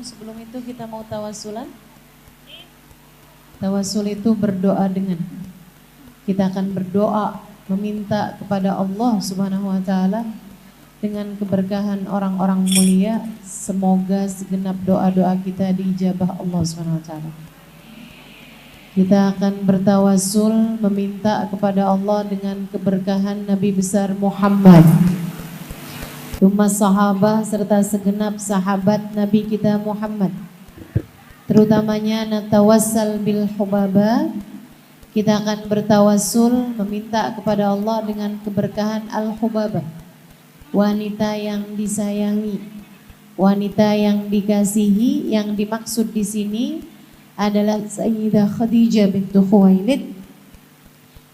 sebelum itu kita mau tawasulan. Tawasul itu berdoa dengan. Kita akan berdoa meminta kepada Allah Subhanahu wa taala dengan keberkahan orang-orang mulia, semoga segenap doa-doa kita diijabah Allah Subhanahu wa taala. Kita akan bertawasul meminta kepada Allah dengan keberkahan Nabi besar Muhammad, umat sahabat serta segenap sahabat Nabi kita Muhammad. Terutamanya natawassal bil hubaba. Kita akan bertawasul meminta kepada Allah dengan keberkahan al-hubaba, wanita yang disayangi, wanita yang dikasihi. Yang dimaksud di sini adalah Sayyidah Khadijah bintu Khuwailid,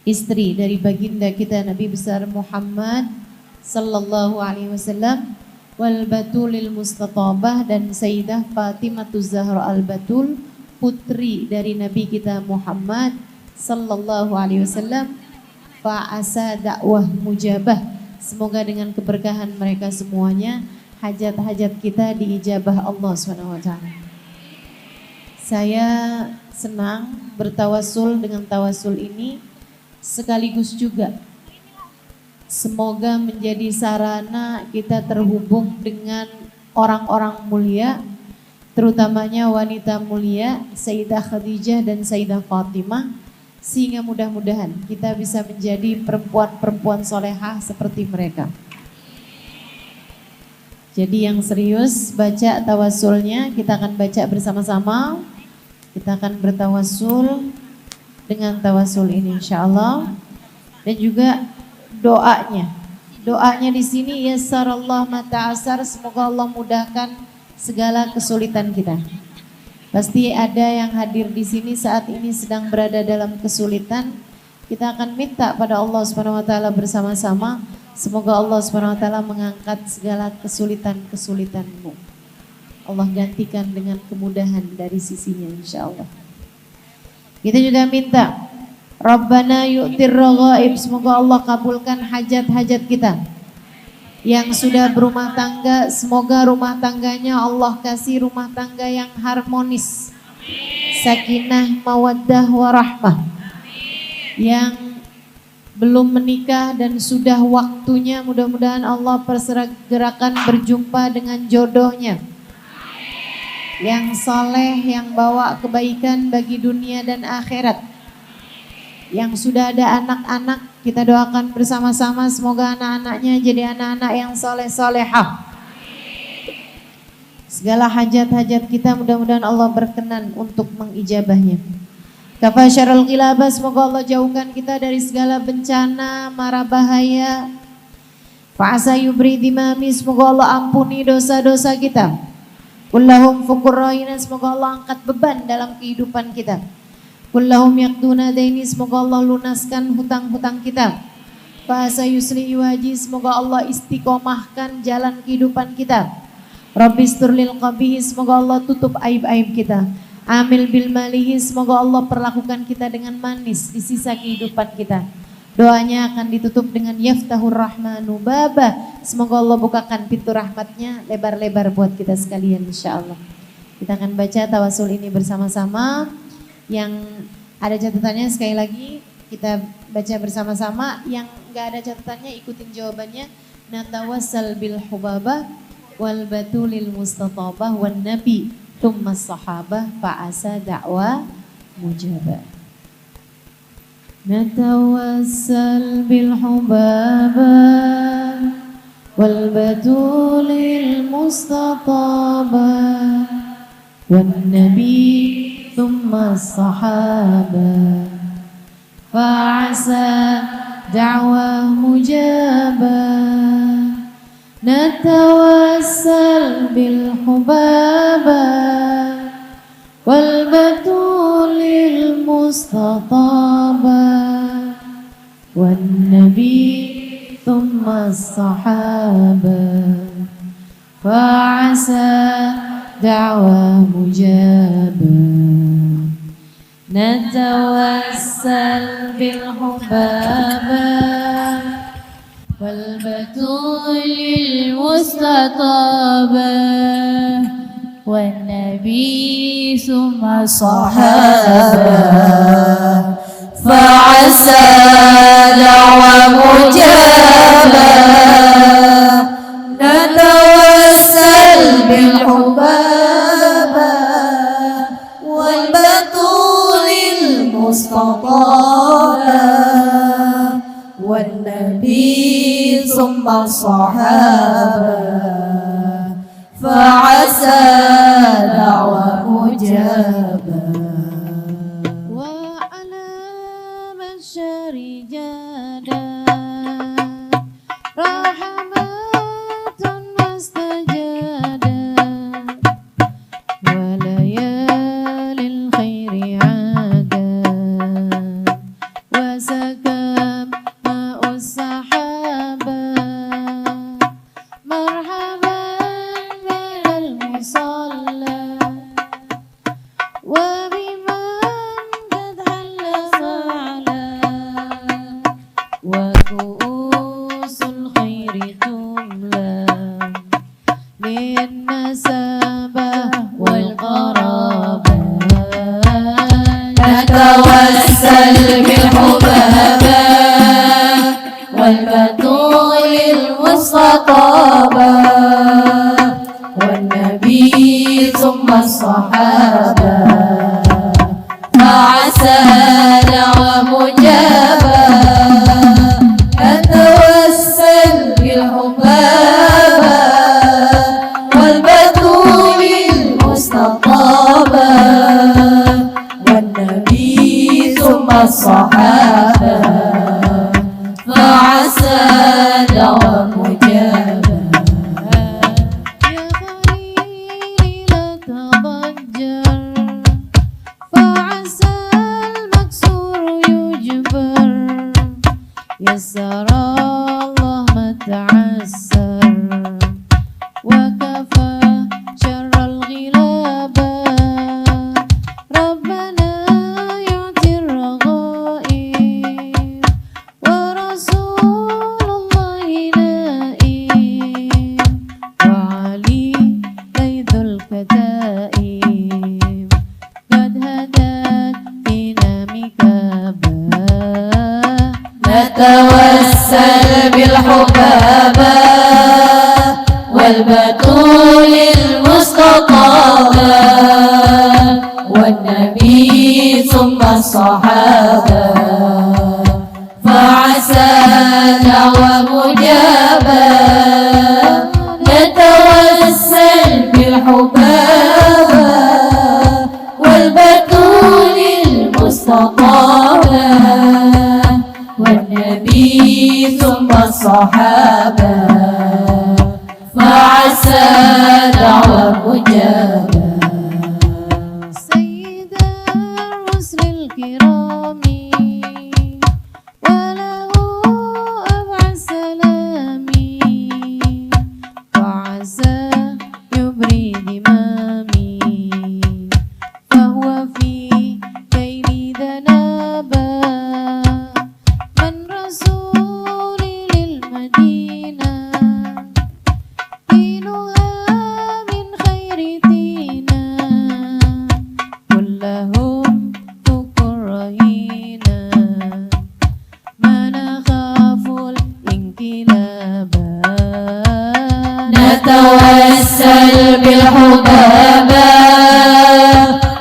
istri dari baginda kita Nabi besar Muhammad sallallahu alaihi wasallam, wal batulil mustatabah, dan Sayyidah Fatimah Zahra al-Batul, putri dari Nabi kita Muhammad sallallahu alaihi wasallam. Fa'asa dakwah mujabah, semoga dengan keberkahan mereka semuanya hajat-hajat kita diijabah Allah Subhanahu wa taala. Saya senang bertawasul dengan tawasul ini, sekaligus juga semoga menjadi sarana kita terhubung dengan orang-orang mulia, terutamanya wanita mulia Sayyidah Khadijah dan Sayyidah Fatimah, sehingga mudah-mudahan kita bisa menjadi perempuan-perempuan solehah seperti mereka. Jadi yang serius baca tawasulnya, kita akan baca bersama-sama. Kita akan bertawasul dengan tawasul ini insyaallah. Dan juga doanya. Doanya di sini yassarallahu ma ta'assar, semoga Allah mudahkan segala kesulitan kita. Pasti ada yang hadir di sini saat ini sedang berada dalam kesulitan. Kita akan minta pada Allah Subhanahu wa taala bersama-sama, semoga Allah Subhanahu wa taala mengangkat segala kesulitan-kesulitanmu. Allah gantikan dengan kemudahan dari sisinya insyaallah. Kita juga minta Rabbana yu'tir raghaib, semoga Allah kabulkan hajat-hajat kita. Yang sudah berumah tangga, semoga rumah tangganya Allah kasih rumah tangga yang harmonis, sakinah, mawaddah, warahmah. Yang belum menikah dan sudah waktunya, mudah-mudahan Allah persegerakan berjumpa dengan jodohnya yang soleh, yang bawa kebaikan bagi dunia dan akhirat. Yang sudah ada anak-anak, kita doakan bersama-sama semoga anak-anaknya jadi anak-anak yang soleh-solehah. Segala hajat-hajat kita mudah-mudahan Allah berkenan untuk mengijabahnya. Kafasyarul qilabah, semoga Allah jauhkan kita dari segala bencana, mara bahaya. Fa'asa yubri dimami, semoga Allah ampuni dosa-dosa kita. Kullahum fuqurra'ina, semoga Allah angkat beban dalam kehidupan kita. Kullahum yaqduna daini, semoga Allah lunaskan hutang-hutang kita. Fa'asa yusli waji, semoga Allah istiqomahkan jalan kehidupan kita. Rabbistur lil qabihi, semoga Allah tutup aib-aib kita. Amil bil malihi, semoga Allah perlakukan kita dengan manis di sisa kehidupan kita. Doanya akan ditutup dengan yaftahur rahmanu baba, semoga Allah bukakan pintu rahmatnya lebar-lebar buat kita sekalian insyaallah. Kita akan baca tawasul ini bersama-sama. Yang ada catatannya sekali lagi kita baca bersama-sama. Yang enggak ada catatannya ikutin jawabannya. Natawassal bil hubabah wal batulil mustatabah wan nabi thumma sahabah fa'asa da'wa mujabah. Natawassal bil hubabah wal batulil mustatabah wan nabi thumma sahabah fa'asa da'wa mujabah. Natawassal bil hubabah wal batulil mustatabah wan nabi thumma sahabah fa'asa da'wa mujabah. Natawassal bil hubabah wal batulil mustatabah والنبي ثم الصحابة فعسى دعوى مجابة نتوسل بالحبابة والبتول المستطابة والنبي ثم الصحابة فعسى دعوى مجابة وعلى مشار جادا رحمات مستجادا وليالي الخير عادا وسكب ماء السحابة مرحبا المصلى وبمن قد حل معنا وكؤوس الخير تملى بالنسابة والقرابة نتوسل بالحبابة والبتول المستطابة والنبي ثم الصحابة فعسى دعوى مجابة نتوسل بالحبابة والبتول المستطابة والنبي ثم الصحابة فعسى دعوى مجابة يا خليلي لا تضجر فعسى المكسور يجبر يسر الله ما تعسر وكفى شر الغلابة ربنا يعطي الرغائب ورسول الله نائم وعلي قيد الكتائب قد هدت فينا مكابا نتوسل بالحبابة والبتول المستطابة والنبي ثم الصحابة فعسى دعوى مجابة نتوسل بالحبابة والبتول المستطابة والنبي ثم الصحابة فعسى دعوى مجابة سيد الرسل الكرام وله أبعى سلامي وعسى يبري دمامي فهو في كيل ذنابا من رسول للمدينة دينها من خير دينا كلهم فك رهينا ما نخاف الانقلابا نتوسل بالحبابة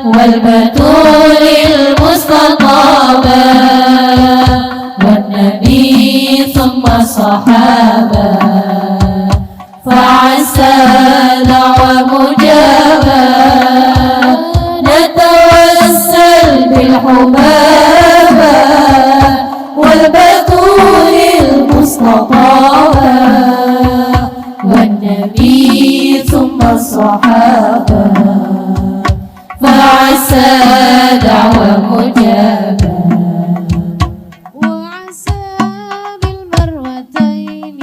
والبتول المستطابة والنبي ثم الصحابة فعسى دعوى مجابة نتوسل بالحبابة والبتول المستطابة والنبي ثم الصحابة فعسى دعوى مجابة وعسى بالمروتين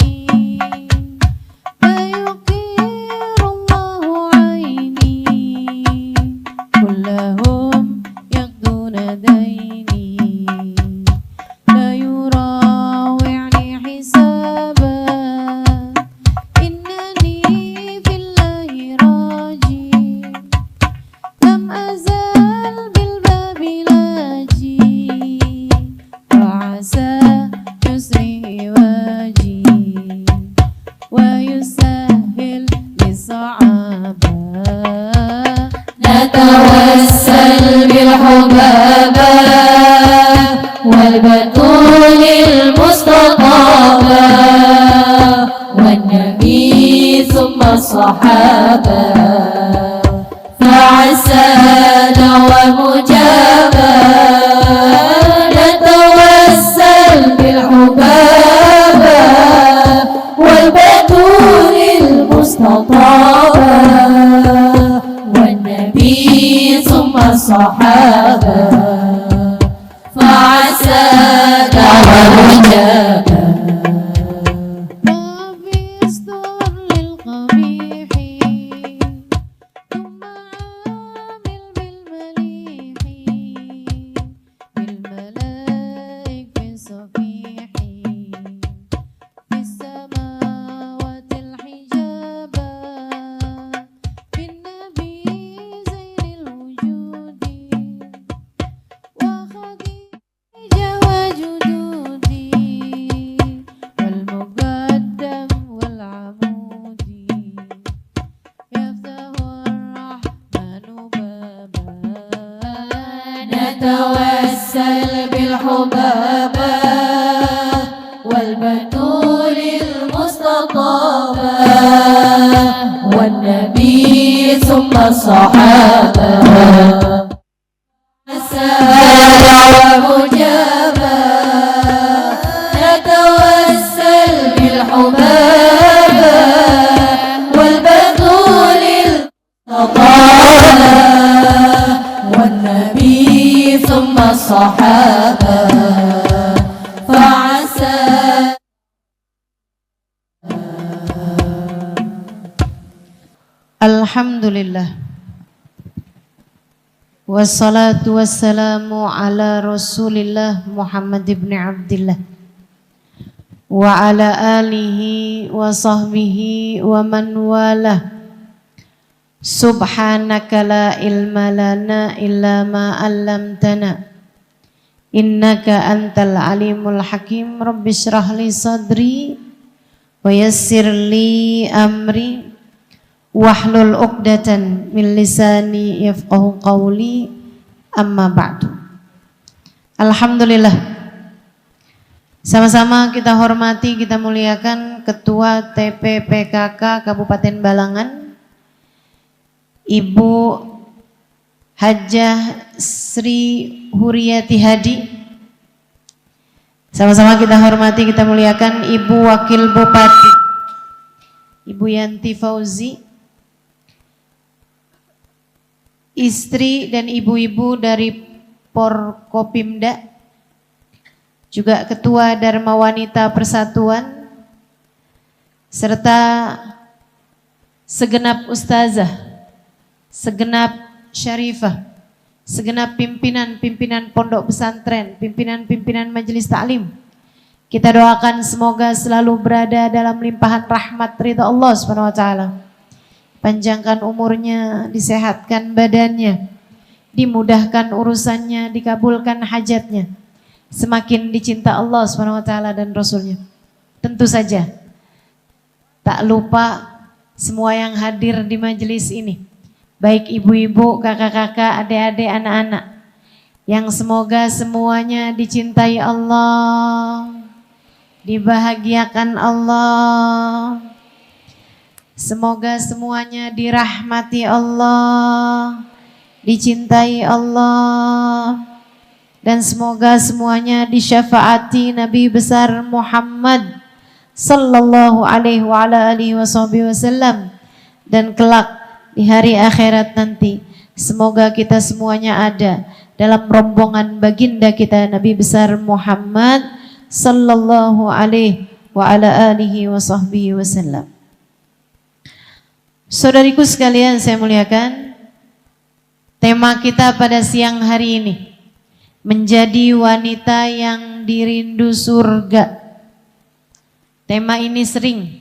والبتول المصطفى والنبي ثم الصحابة فعسانا ومجابا نتوسل بالحبابة والبتول المصطفى والنبي ثم الصحابة فعسانا ومجابا نتوسل بالحبابة والبتول المصطفى والنبي ثم الصحابة سارع ومجابا نتوسل بالحبابة والبتول المصطفى والنبي ثم الصحابة فعسى Alhamdulillah wassalatu wassalamu ala rasulillah Muhammad ibn Abdillah wa ala alihi wa sahbihi wa man walah. Subhanaka la ilma lana illa ma 'allamtana innaka antal alimul hakim. Rabbi shrah li sadri wa yassir li amri wahlul 'uqdatan min lisani yafqahu qawli, amma ba'du. Alhamdulillah, sama-sama kita hormati, kita muliakan Ketua TPPKK Kabupaten Balangan, Ibu Hajjah Sri Huriyati Hadi. Sama-sama kita hormati, kita muliakan Ibu Wakil Bupati, Ibu Yanti Fauzi, istri dan ibu-ibu dari Porkopimda, juga Ketua Dharma Wanita Persatuan, serta segenap ustazah, segenap syarifah, segenap pimpinan-pimpinan pondok pesantren, pimpinan-pimpinan majelis taklim. Kita doakan semoga selalu berada dalam limpahan rahmat ridha Allah Subhanahu wa taala. Panjangkan umurnya, disehatkan badannya, dimudahkan urusannya, dikabulkan hajatnya, semakin dicinta Allah Subhanahu wa taala dan Rasulnya. Tentu saja tak lupa semua yang hadir di majelis ini, baik ibu-ibu, kakak-kakak, adik-adik, anak-anak, yang semoga semuanya dicintai Allah, dibahagiakan Allah, semoga semuanya dirahmati Allah, dicintai Allah, dan semoga semuanya disyafaati Nabi besar Muhammad sallallahu alaihi wa ala alihi wasallam, dan kelak di hari akhirat nanti semoga kita semuanya ada dalam rombongan baginda kita Nabi besar Muhammad sallallahu alaihi wa ala alihi wasallam. Saudariku sekalian saya muliakan, tema kita pada siang hari ini menjadi wanita yang dirindu surga. Tema ini sering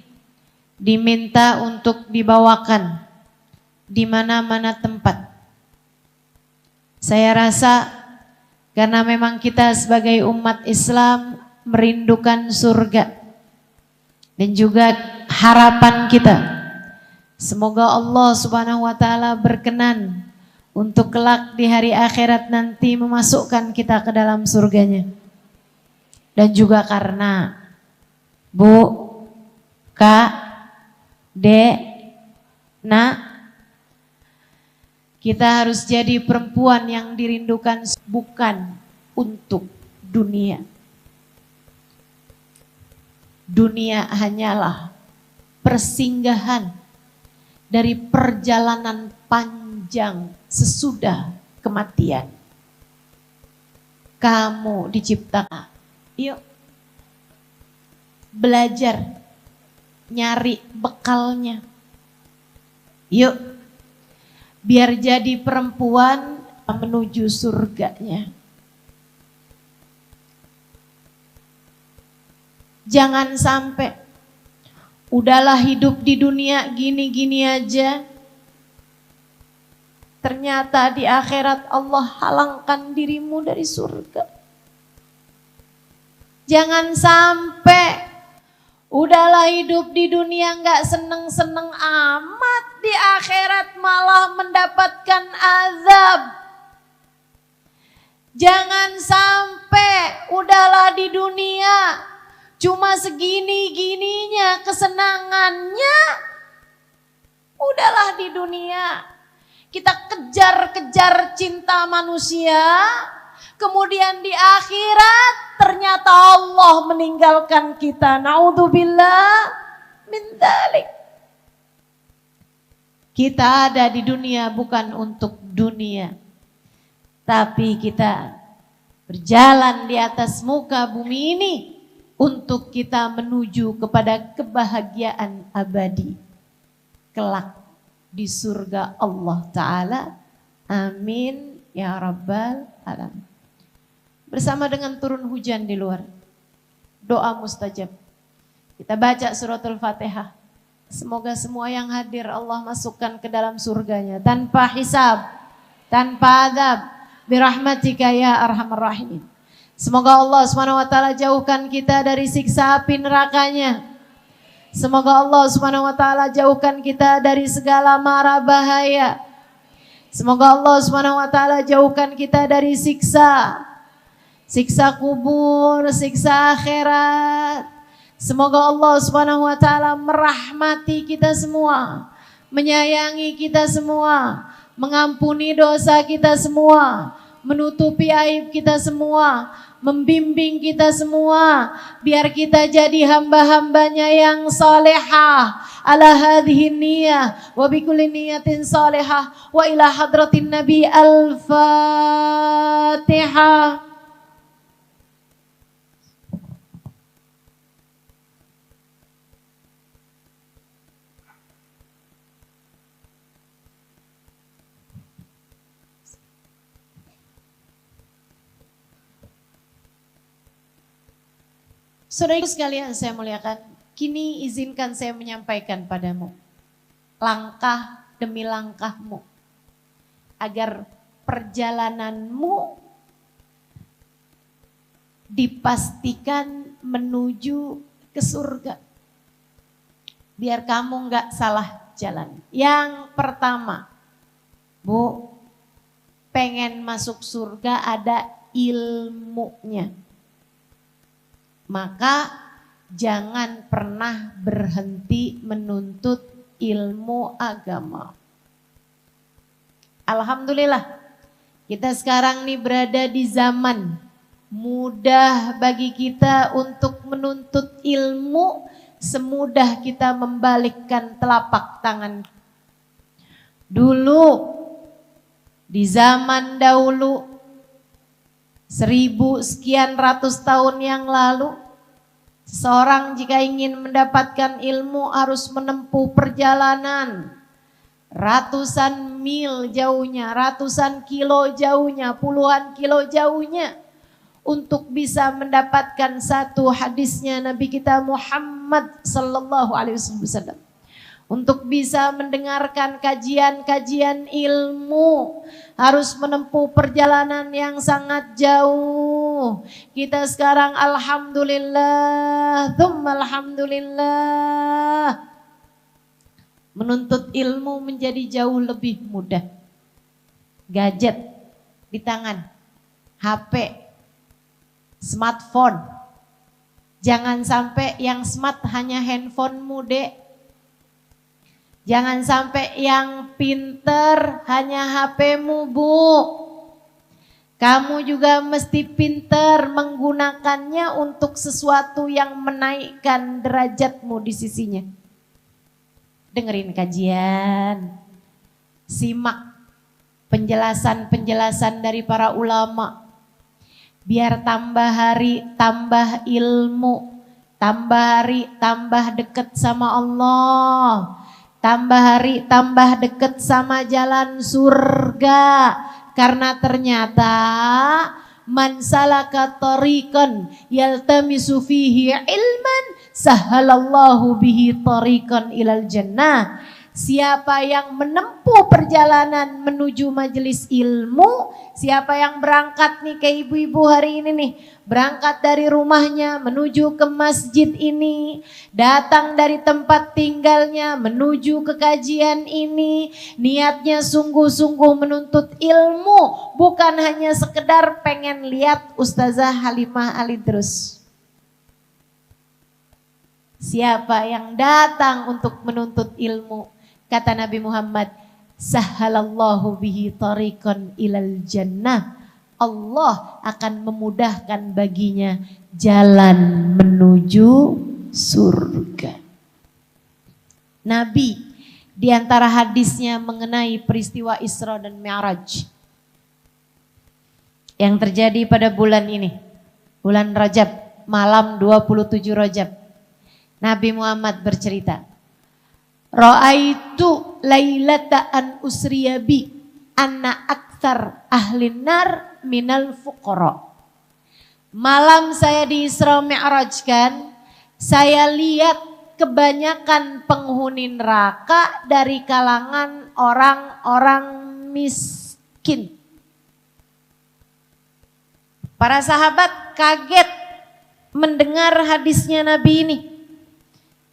diminta untuk dibawakan di mana-mana tempat. Saya rasa karena memang kita sebagai umat Islam merindukan surga, dan juga harapan kita semoga Allah Subhanahu wa taala berkenan untuk kelak di hari akhirat nanti memasukkan kita ke dalam surganya. Dan juga karena Bu, Kak, Dek, Nak, kita harus jadi perempuan yang dirindukan bukan untuk dunia. Dunia hanyalah persinggahan dari perjalanan panjang sesudah kematian. Kamu diciptakan, yuk belajar nyari bekalnya. Yuk biar jadi perempuan menuju surganya. Jangan sampai udahlah hidup di dunia gini-gini aja, ternyata di akhirat Allah halangkan dirimu dari surga. Jangan sampai udahlah hidup di dunia nggak seneng-seneng amat, di akhirat malah mendapatkan azab. Jangan sampai udahlah di dunia cuma segini-gininya kesenangannya, udahlah di dunia kita kejar-kejar cinta manusia, kemudian di akhirat ternyata Allah meninggalkan kita. Naudzubillah min dzalik. Kita ada di dunia bukan untuk dunia, tapi kita berjalan di atas muka bumi ini untuk kita menuju kepada kebahagiaan abadi kelak di surga Allah Ta'ala. Amin ya Rabbal Alamin. Bersama dengan turun hujan di luar, doa mustajab, kita baca suratul Fatihah. Semoga semua yang hadir Allah masukkan ke dalam surganya tanpa hisab, tanpa adab, birahmatika ya arhamar rahimin. Semoga Allah SWT jauhkan kita dari siksa api nerakanya. Semoga Allah SWT jauhkan kita dari segala mara bahaya. Semoga Allah SWT jauhkan kita dari siksa kubur, siksa akhirat. Semoga Allah SWT merahmati kita semua, menyayangi kita semua, mengampuni dosa kita semua, menutupi aib kita semua, membimbing kita semua, biar kita jadi hamba-hambanya yang salehah. Ala hadhihi niyah wa bikulli niyatin salehah wa ila hadratin nabi al-Fatihah. Saudara sekalian saya muliakan, kini izinkan saya menyampaikan padamu langkah demi langkahmu agar perjalananmu dipastikan menuju ke surga. Biar kamu nggak salah jalan. Yang pertama, Bu, pengen masuk surga ada ilmunya. Maka jangan pernah berhenti menuntut ilmu agama. Alhamdulillah, kita sekarang nih berada di zaman mudah bagi kita untuk menuntut ilmu, semudah kita membalikkan telapak tangan. Dulu, di zaman dahulu, 1000 sekian ratus tahun yang lalu, seseorang jika ingin mendapatkan ilmu harus menempuh perjalanan ratusan mil jauhnya, ratusan kilo jauhnya, puluhan kilo jauhnya untuk bisa mendapatkan satu hadisnya Nabi kita Muhammad sallallahu alaihi wasallam. Untuk bisa mendengarkan kajian-kajian ilmu harus menempuh perjalanan yang sangat jauh. Kita sekarang alhamdulillah, tsumma alhamdulillah, menuntut ilmu menjadi jauh lebih mudah. Gadget di tangan, HP, smartphone, Jangan sampai yang smart hanya handphonemu, Dek. Jangan sampai yang pinter hanya HP-mu, Bu. Kamu juga mesti pinter menggunakannya untuk sesuatu yang menaikkan derajatmu di sisinya. Dengerin kajian, simak penjelasan-penjelasan dari para ulama. Biar tambah hari tambah ilmu, tambah hari tambah deket sama Allah. Tambah hari tambah deket sama jalan surga. Karena ternyata man salaka tariqan yaltamisu fihi ilman sahalallahu bihi tariqan ilal jannah. Siapa yang menempuh perjalanan menuju majelis ilmu, siapa yang berangkat nih ke ibu-ibu hari ini nih, berangkat dari rumahnya menuju ke masjid ini, datang dari tempat tinggalnya menuju ke kajian ini, niatnya sungguh-sungguh menuntut ilmu, bukan hanya sekedar pengen lihat Ustazah Halimah Alidrus. Siapa yang datang untuk menuntut ilmu, kata Nabi Muhammad, sahalallahu bihi tariqan ilal jannah. Allah akan memudahkan baginya jalan menuju surga. Nabi di antara hadisnya mengenai peristiwa Isra dan Mi'raj yang terjadi pada bulan ini, bulan Rajab, malam 27 Rajab. Nabi Muhammad bercerita, Ra'aitu lailata an usriya bi anna aktsar ahlin nar minal fuqara. Malam saya di Isra Mi'rajkan, saya lihat kebanyakan penghuni neraka dari kalangan orang-orang miskin. Para sahabat kaget mendengar hadisnya Nabi ini.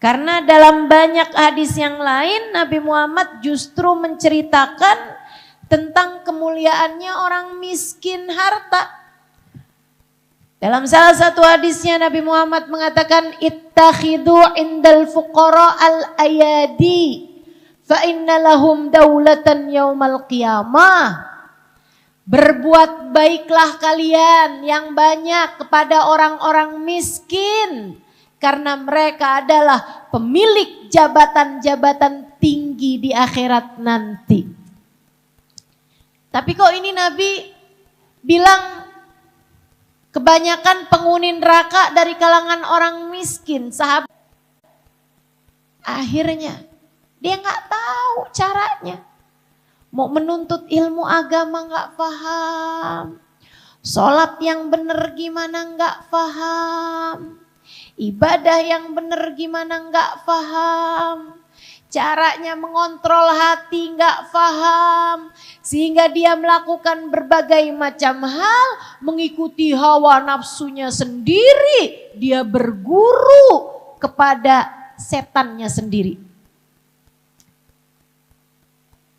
Karena dalam banyak hadis yang lain Nabi Muhammad justru menceritakan tentang kemuliaannya orang miskin harta. Dalam salah satu hadisnya Nabi Muhammad mengatakan ittakhidhu indal fuqara al ayadi fa inna lahum daulatan yaumal qiyamah. Berbuat baiklah kalian yang banyak kepada orang-orang miskin. Karena mereka adalah pemilik jabatan-jabatan tinggi di akhirat nanti. Tapi kok ini Nabi bilang kebanyakan penghuni neraka dari kalangan orang miskin, sahabat. Akhirnya dia nggak tahu caranya. Mau menuntut ilmu agama nggak paham. Sholat yang benar gimana nggak paham. Ibadah yang benar gimana nggak paham. Caranya mengontrol hati nggak paham. Sehingga dia melakukan berbagai macam hal. Mengikuti hawa nafsunya sendiri. Dia berguru kepada setannya sendiri.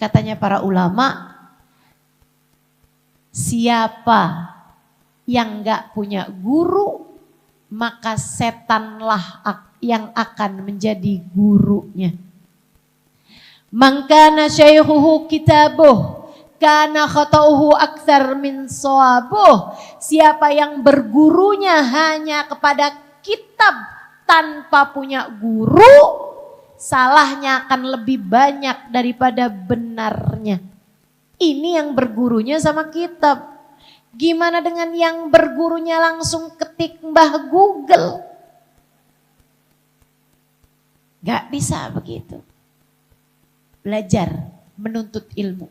Katanya para ulama, siapa yang nggak punya guru, maka setanlah yang akan menjadi gurunya. Man kana syaikhuhu kitabuh kana khata'uhu aktsar min shawabuh. Siapa yang bergurunya hanya kepada kitab tanpa punya guru, salahnya akan lebih banyak daripada benarnya. Ini yang bergurunya sama kitab. Gimana dengan yang bergurunya langsung ketik Mbah Google? Gak bisa begitu. Belajar menuntut ilmu.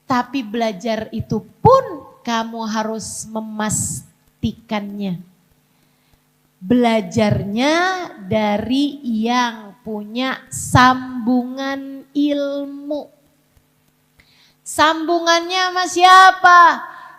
Tapi belajar itu pun kamu harus memastikannya. Belajarnya dari yang punya sambungan ilmu. Sambungannya sama siapa?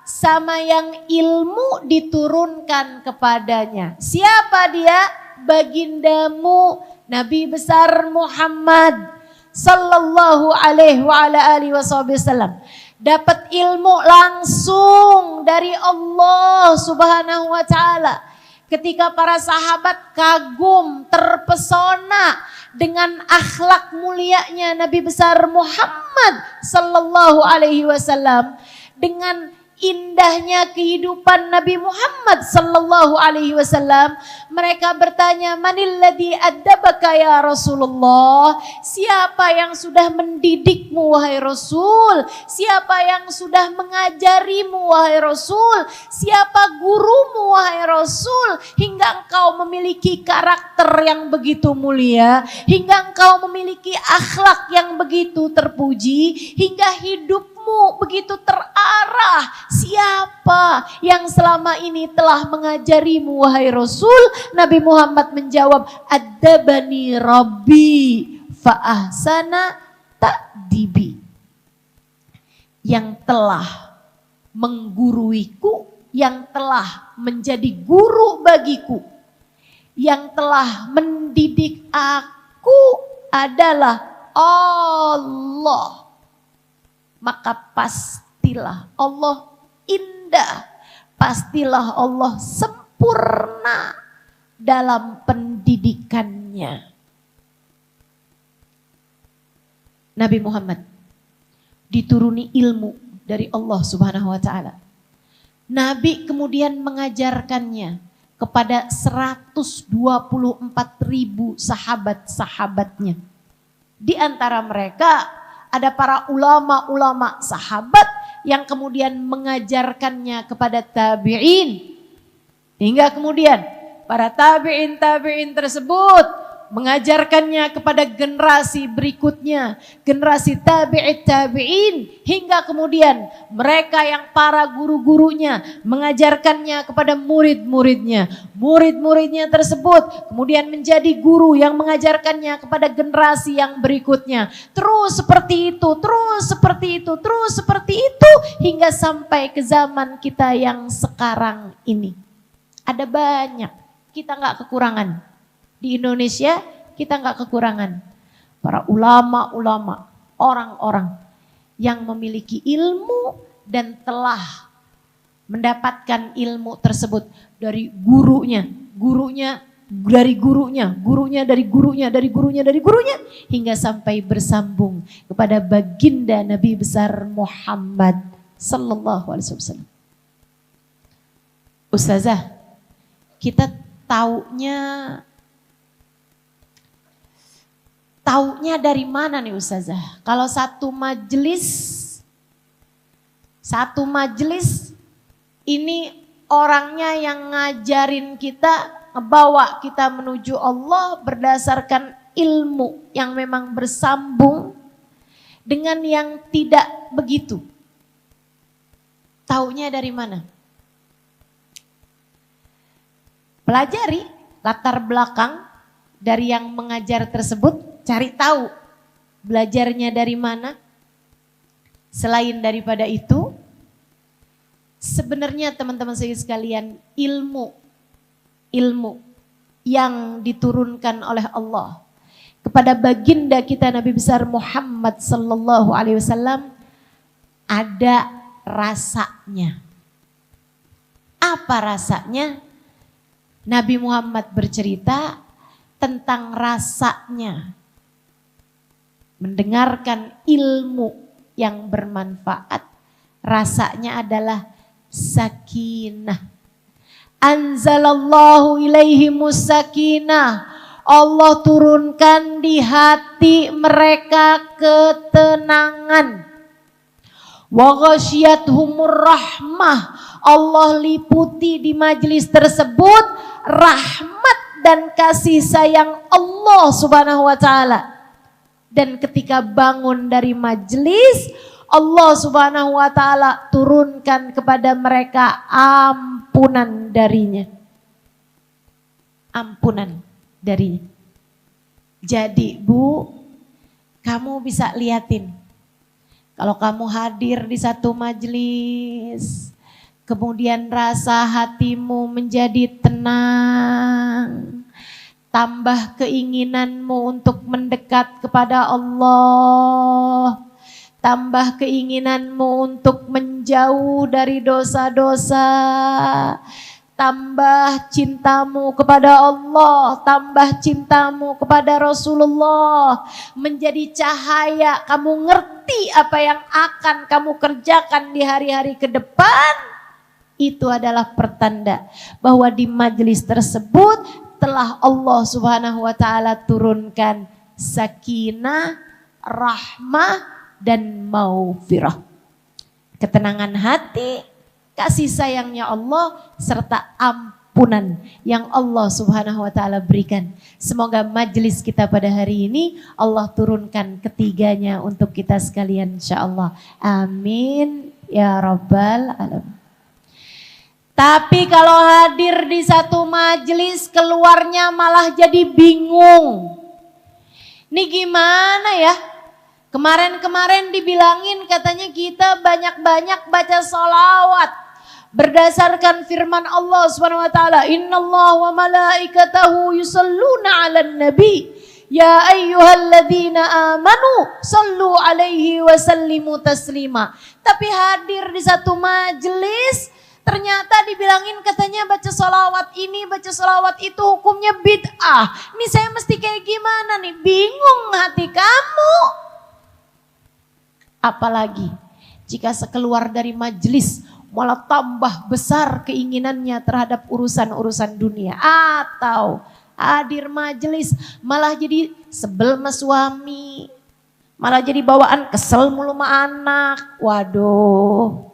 Sama yang ilmu diturunkan kepadanya. Siapa dia? Bagindamu Nabi besar Muhammad sallallahu alaihi wa ala alihi wasallam. Dapat ilmu langsung dari Allah Subhanahu wa taala. Ketika para sahabat kagum, terpesona dengan akhlak mulianya Nabi besar Muhammad sallallahu alaihi wasallam, dengan indahnya kehidupan Nabi Muhammad sallallahu alaihi wasallam, mereka bertanya, "Manil ladzi addabaka ya Rasulullah?" Siapa yang sudah mendidikmu wahai Rasul? Siapa yang sudah mengajarimu wahai Rasul? Siapa gurumu wahai Rasul hingga engkau memiliki karakter yang begitu mulia, hingga engkau memiliki akhlak yang begitu terpuji, hingga hidupmu begitu terarah? Siapa yang selama ini telah mengajarimu wahai Rasul? Nabi Muhammad menjawab, "Addabani Rabbi fa ahsana ta'dibi." Yang telah mengguruiku, yang telah menjadi guru bagiku, yang telah mendidik aku adalah Allah. Maka pastilah Allah indah, pastilah Allah sempurna dalam pendidikannya. Nabi Muhammad dituruni ilmu dari Allah Subhanahu wa taala. Nabi kemudian mengajarkannya kepada 124.000 sahabat-sahabatnya. Di antara mereka ada para ulama-ulama sahabat yang kemudian mengajarkannya kepada tabi'in. Hingga kemudian para tabi'in tersebut mengajarkannya kepada generasi berikutnya, generasi tabi'in, hingga kemudian mereka yang para guru-gurunya mengajarkannya kepada murid-muridnya. Murid-muridnya tersebut kemudian menjadi guru yang mengajarkannya kepada generasi yang berikutnya. Terus seperti itu, terus seperti itu, terus seperti itu, hingga sampai ke zaman kita yang sekarang ini. Ada banyak, kita nggak kekurangan. Di Indonesia kita nggak kekurangan para ulama-ulama, orang-orang yang memiliki ilmu dan telah mendapatkan ilmu tersebut dari gurunya, dari gurunya, hingga sampai bersambung kepada baginda Nabi besar Muhammad sallallahu alaihi wasallam. Ustazah, kita taunya dari mana nih Ustazah? Kalau satu majelis ini orangnya yang ngajarin kita, ngebawa kita menuju Allah berdasarkan ilmu yang memang bersambung dengan yang tidak begitu. Taunya dari mana? Pelajari latar belakang dari yang mengajar tersebut. Cari tahu belajarnya dari mana. Selain daripada itu, sebenarnya teman-teman saya sekalian, ilmu yang diturunkan oleh Allah kepada baginda kita Nabi besar Muhammad sallallahu alaihi wasallam ada rasanya. Apa rasanya? Nabi Muhammad bercerita tentang rasanya mendengarkan ilmu yang bermanfaat. Rasanya adalah sakinah. Anzalallahu ilaihimus sakinah. Allah turunkan di hati mereka ketenangan. Wa ghasyiyatuhumur rahmah. Allah liputi di majelis tersebut rahmat dan kasih sayang Allah Subhanahu wa taala. Dan ketika bangun dari majelis, Allah Subhanahu wa taala turunkan kepada mereka ampunan darinya. Ampunan darinya. Jadi Bu, kamu bisa liatin. Kalau kamu hadir di satu majelis, kemudian rasa hatimu menjadi tenang, tambah keinginanmu untuk mendekat kepada Allah, tambah keinginanmu untuk menjauh dari dosa-dosa, tambah cintamu kepada Allah, tambah cintamu kepada Rasulullah, menjadi cahaya, kamu ngerti apa yang akan kamu kerjakan di hari-hari ke depan, itu adalah pertanda bahwa di majelis tersebut telah Allah Subhanahu wa taala turunkan sakinah, rahmah dan maufirah. Ketenangan hati, kasih sayangnya Allah serta ampunan yang Allah Subhanahu wa taala berikan. Semoga majelis kita pada hari ini Allah turunkan ketiganya untuk kita sekalian insyaallah. Amin ya rabbal alamin. Tapi kalau hadir di satu majelis keluarnya malah jadi bingung. Ini gimana ya? Kemarin-kemarin dibilangin katanya kita banyak-banyak baca sholawat. Berdasarkan firman Allah SWT. Innallaha wa malaikatahu yusalluna ala nabi. Ya ayyuhalladzina amanu sallu alaihi wa sallimu taslima. Tapi hadir di satu majelis ternyata dibilangin katanya baca sholawat ini, baca sholawat itu hukumnya bid'ah. Ini saya mesti kayak gimana nih? Bingung hati kamu. Apalagi jika sekeluar dari majelis malah tambah besar keinginannya terhadap urusan-urusan dunia. Atau hadir majelis malah jadi sebel sama suami. Malah jadi bawaan kesel mulu sama anak. Waduh.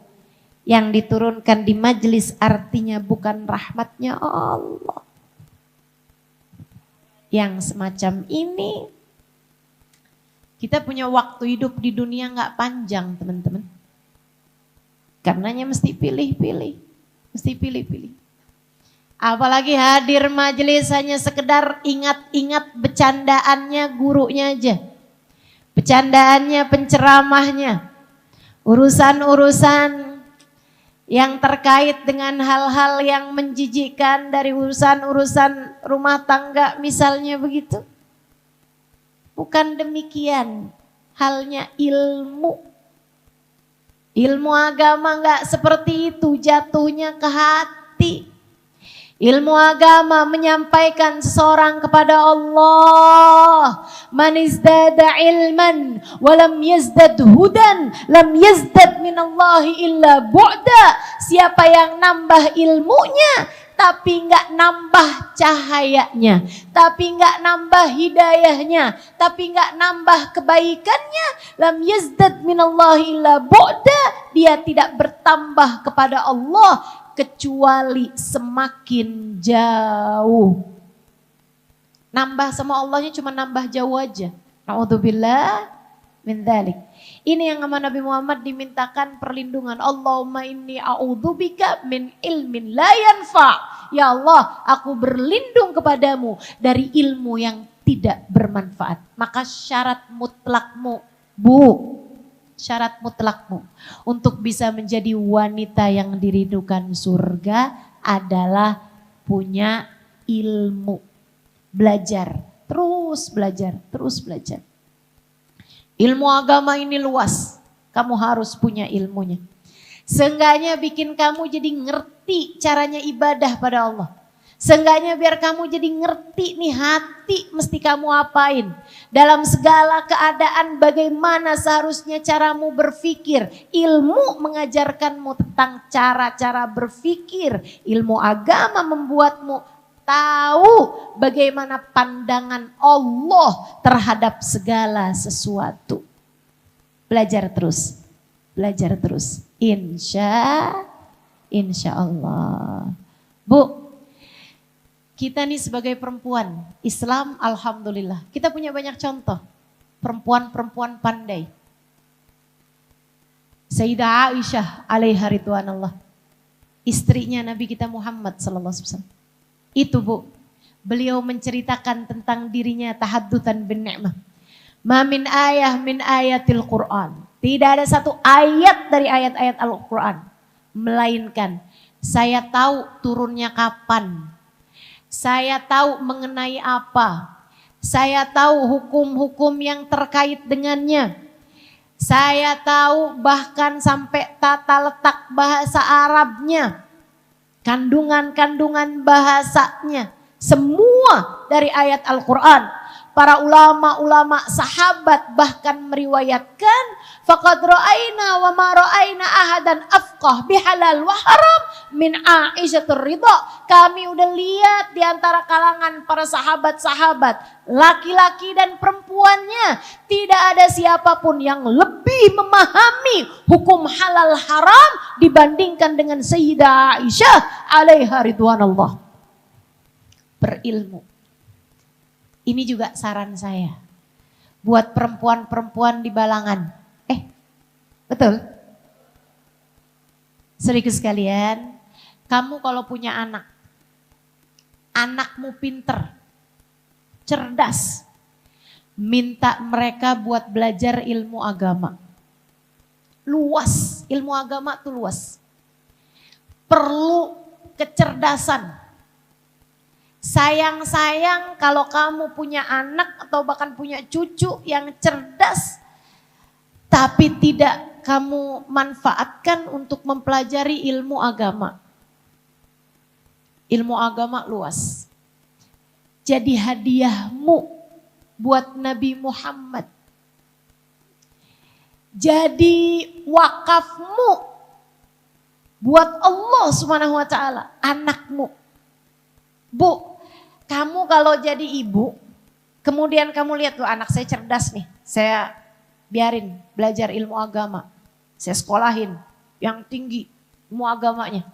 Yang diturunkan di majelis artinya bukan rahmatnya Allah. Yang semacam ini, kita punya waktu hidup di dunia gak panjang teman-teman. Karenanya mesti pilih-pilih. Mesti pilih-pilih. Apalagi hadir majelis hanya sekedar ingat-ingat bercandaannya gurunya aja. Bercandaannya penceramahnya. Urusan-urusan yang terkait dengan hal-hal yang menjijikkan dari urusan-urusan rumah tangga misalnya begitu. Bukan demikian halnya ilmu. Ilmu agama enggak seperti itu jatuhnya ke hati. Ilmu agama menyampaikan seseorang kepada Allah. Man izdada ilman walam yazdad hudan lam yazdad minallahi illa bu'da. Siapa yang nambah ilmunya tapi enggak nambah cahayanya, tapi enggak nambah hidayahnya, tapi enggak nambah kebaikannya, lam yazdad minallahi illa bu'da. Dia tidak bertambah kepada Allah kecuali semakin jauh. Nambah sama Allahnya cuma nambah jauh aja. Na'udzubillah min dzalik. Ini yang sama Nabi Muhammad dimintakan perlindungan. Allahumma inni a'udzubika min ilmin la yanfa. Ya Allah, aku berlindung kepadamu dari ilmu yang tidak bermanfaat. Maka syarat mutlakmu, syarat mutlakmu untuk bisa menjadi wanita yang dirindukan surga adalah punya ilmu. Belajar, terus belajar, terus belajar. Ilmu agama ini luas, kamu harus punya ilmunya. Seenggaknya bikin kamu jadi ngerti caranya ibadah pada Allah. Seenggaknya biar kamu jadi ngerti nih hati mesti kamu apain. Dalam segala keadaan bagaimana seharusnya caramu berpikir. Ilmu mengajarkanmu tentang cara-cara berpikir. Ilmu agama membuatmu tahu bagaimana pandangan Allah terhadap segala sesuatu. Belajar terus. Belajar terus. Insya Allah. Bu. Kita nih sebagai perempuan Islam alhamdulillah. Kita punya banyak contoh. Perempuan-perempuan pandai. Sayyidah Aisyah alaiha ridwanallah. Istrinya Nabi kita Muhammad sallallahu alaihi wasallam. Itu Bu. Beliau menceritakan tentang dirinya tahaddutan bin ni'mah. Ma min ayah min ayatil Quran. Tidak ada satu ayat dari ayat-ayat Al-Quran. Melainkan saya tahu turunnya kapan. Saya tahu mengenai apa. Saya tahu hukum-hukum yang terkait dengannya. Saya tahu bahkan sampai tata letak bahasa Arabnya. kandungan-kandungan bahasanya, semua dari ayat Al-Quran. Para ulama-ulama sahabat bahkan meriwayatkan, faqad ra'aina wa ma ra'aina ahadan afqah bihalal wa haram min Aisyah ridha. Kami udah lihat di antara kalangan para sahabat-sahabat, laki-laki dan perempuannya, tidak ada siapapun yang lebih memahami hukum halal haram dibandingkan dengan Sayyidah Aisyah alaiha ridwanullah. Berilmu. Ini juga saran saya buat perempuan-perempuan di Balangan. Betul? Saudaraku sekalian, kamu kalau punya anak, anakmu pinter, cerdas, minta mereka buat belajar ilmu agama. Luas, ilmu agama tuh luas. Perlu kecerdasan. Sayang-sayang kalau kamu punya anak atau bahkan punya cucu yang cerdas, tapi tidak kamu manfaatkan untuk mempelajari ilmu agama. Ilmu agama luas. Jadi hadiahmu buat Nabi Muhammad. Jadi wakafmu buat Allah Subhanahu wa taala, anakmu. Bu, kamu kalau jadi ibu, kemudian kamu lihat tuh anak saya cerdas nih, saya biarin belajar ilmu agama. Saya sekolahin yang tinggi ilmu agamanya.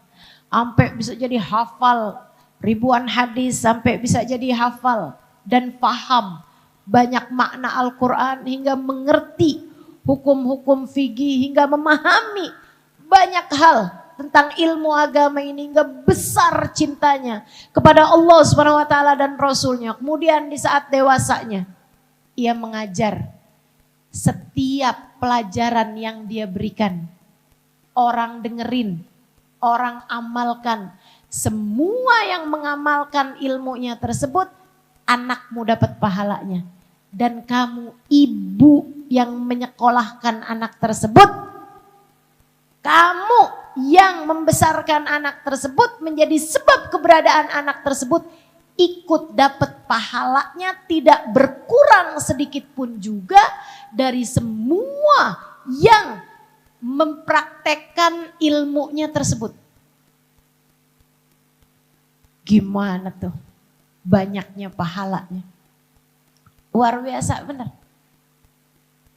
Sampai bisa jadi hafal ribuan hadis, sampai bisa jadi hafal dan paham banyak makna Al-Quran hingga mengerti hukum-hukum fikih, hingga memahami banyak hal tentang ilmu agama ini, hingga besar cintanya kepada Allah Subhanahu wa taala dan Rasulnya. Kemudian di saat dewasanya ia mengajar. Setiap pelajaran yang dia berikan, orang dengerin, orang amalkan. Semua yang mengamalkan ilmunya tersebut, anakmu dapat pahalanya. Dan kamu ibu yang menyekolahkan anak tersebut, kamu yang membesarkan anak tersebut, menjadi sebab keberadaan anak tersebut, ikut dapat pahalanya, tidak berkurang sedikit pun juga dari semua yang mempraktekkan ilmunya tersebut. Gimana tuh banyaknya pahalanya? Luar biasa benar.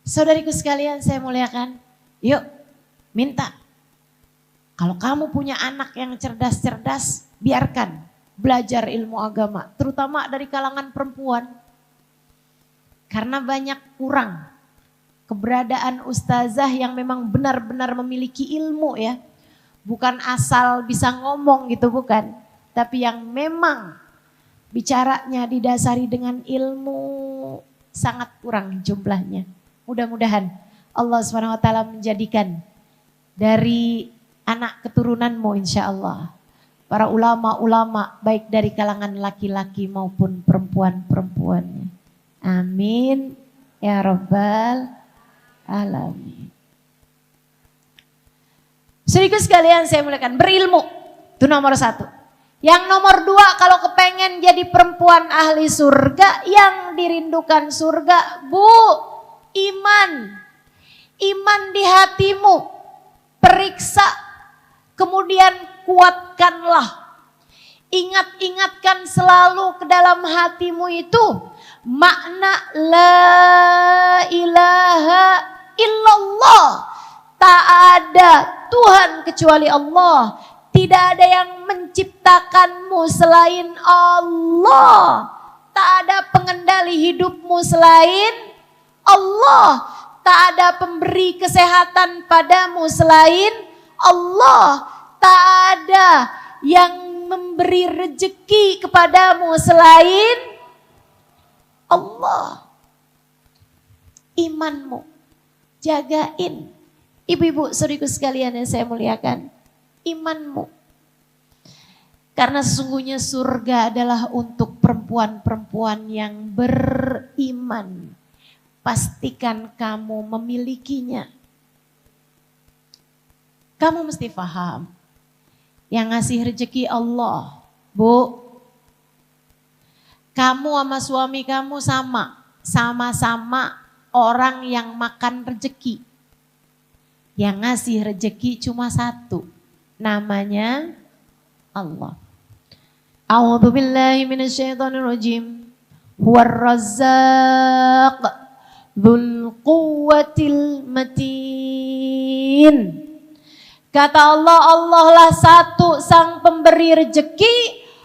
Saudariku sekalian saya muliakan, yuk minta. Kalau kamu punya anak yang cerdas-cerdas, biarkan belajar ilmu agama, terutama dari kalangan perempuan. Karena banyak kurang keberadaan ustazah yang memang benar-benar memiliki ilmu ya. Bukan asal bisa ngomong gitu, bukan. Tapi yang memang bicaranya didasari dengan ilmu, sangat kurang jumlahnya. Mudah-mudahan Allah SWT menjadikan dari anak keturunanmu insya Allah para ulama-ulama baik dari kalangan laki-laki maupun perempuan-perempuannya. Amin ya rabbal alamin. Saudaraku sekalian saya muliakan, berilmu itu nomor 1. Yang nomor 2, kalau kepengen jadi perempuan ahli surga, yang dirindukan surga, Bu, iman. Iman di hatimu, periksa, kemudian kuatkanlah. Ingat-ingatkan selalu ke dalam hatimu itu makna la ilaha illallah. Tak ada Tuhan kecuali Allah. Tidak ada yang menciptakanmu selain Allah. Tak ada pengendali hidupmu selain Allah. Tak ada pemberi kesehatan padamu selain Allah. Tak ada yang memberi rezeki kepadamu selain Allah. Imanmu jagain. Ibu-ibu, saudariku sekalian yang saya muliakan, imanmu. Karena sesungguhnya surga adalah untuk perempuan-perempuan yang beriman. Pastikan kamu memilikinya. Kamu mesti paham, Yang ngasih rezeki Allah. Bu, kamu sama suami kamu sama-sama orang yang makan rezeki. Yang ngasih rezeki cuma satu, namanya Allah. A'udzu billahi minasyaitonir rajim. Huwar Razzaq dzul quwwatil matin. Kata Allah, Allah lah satu sang pemberi rezeki,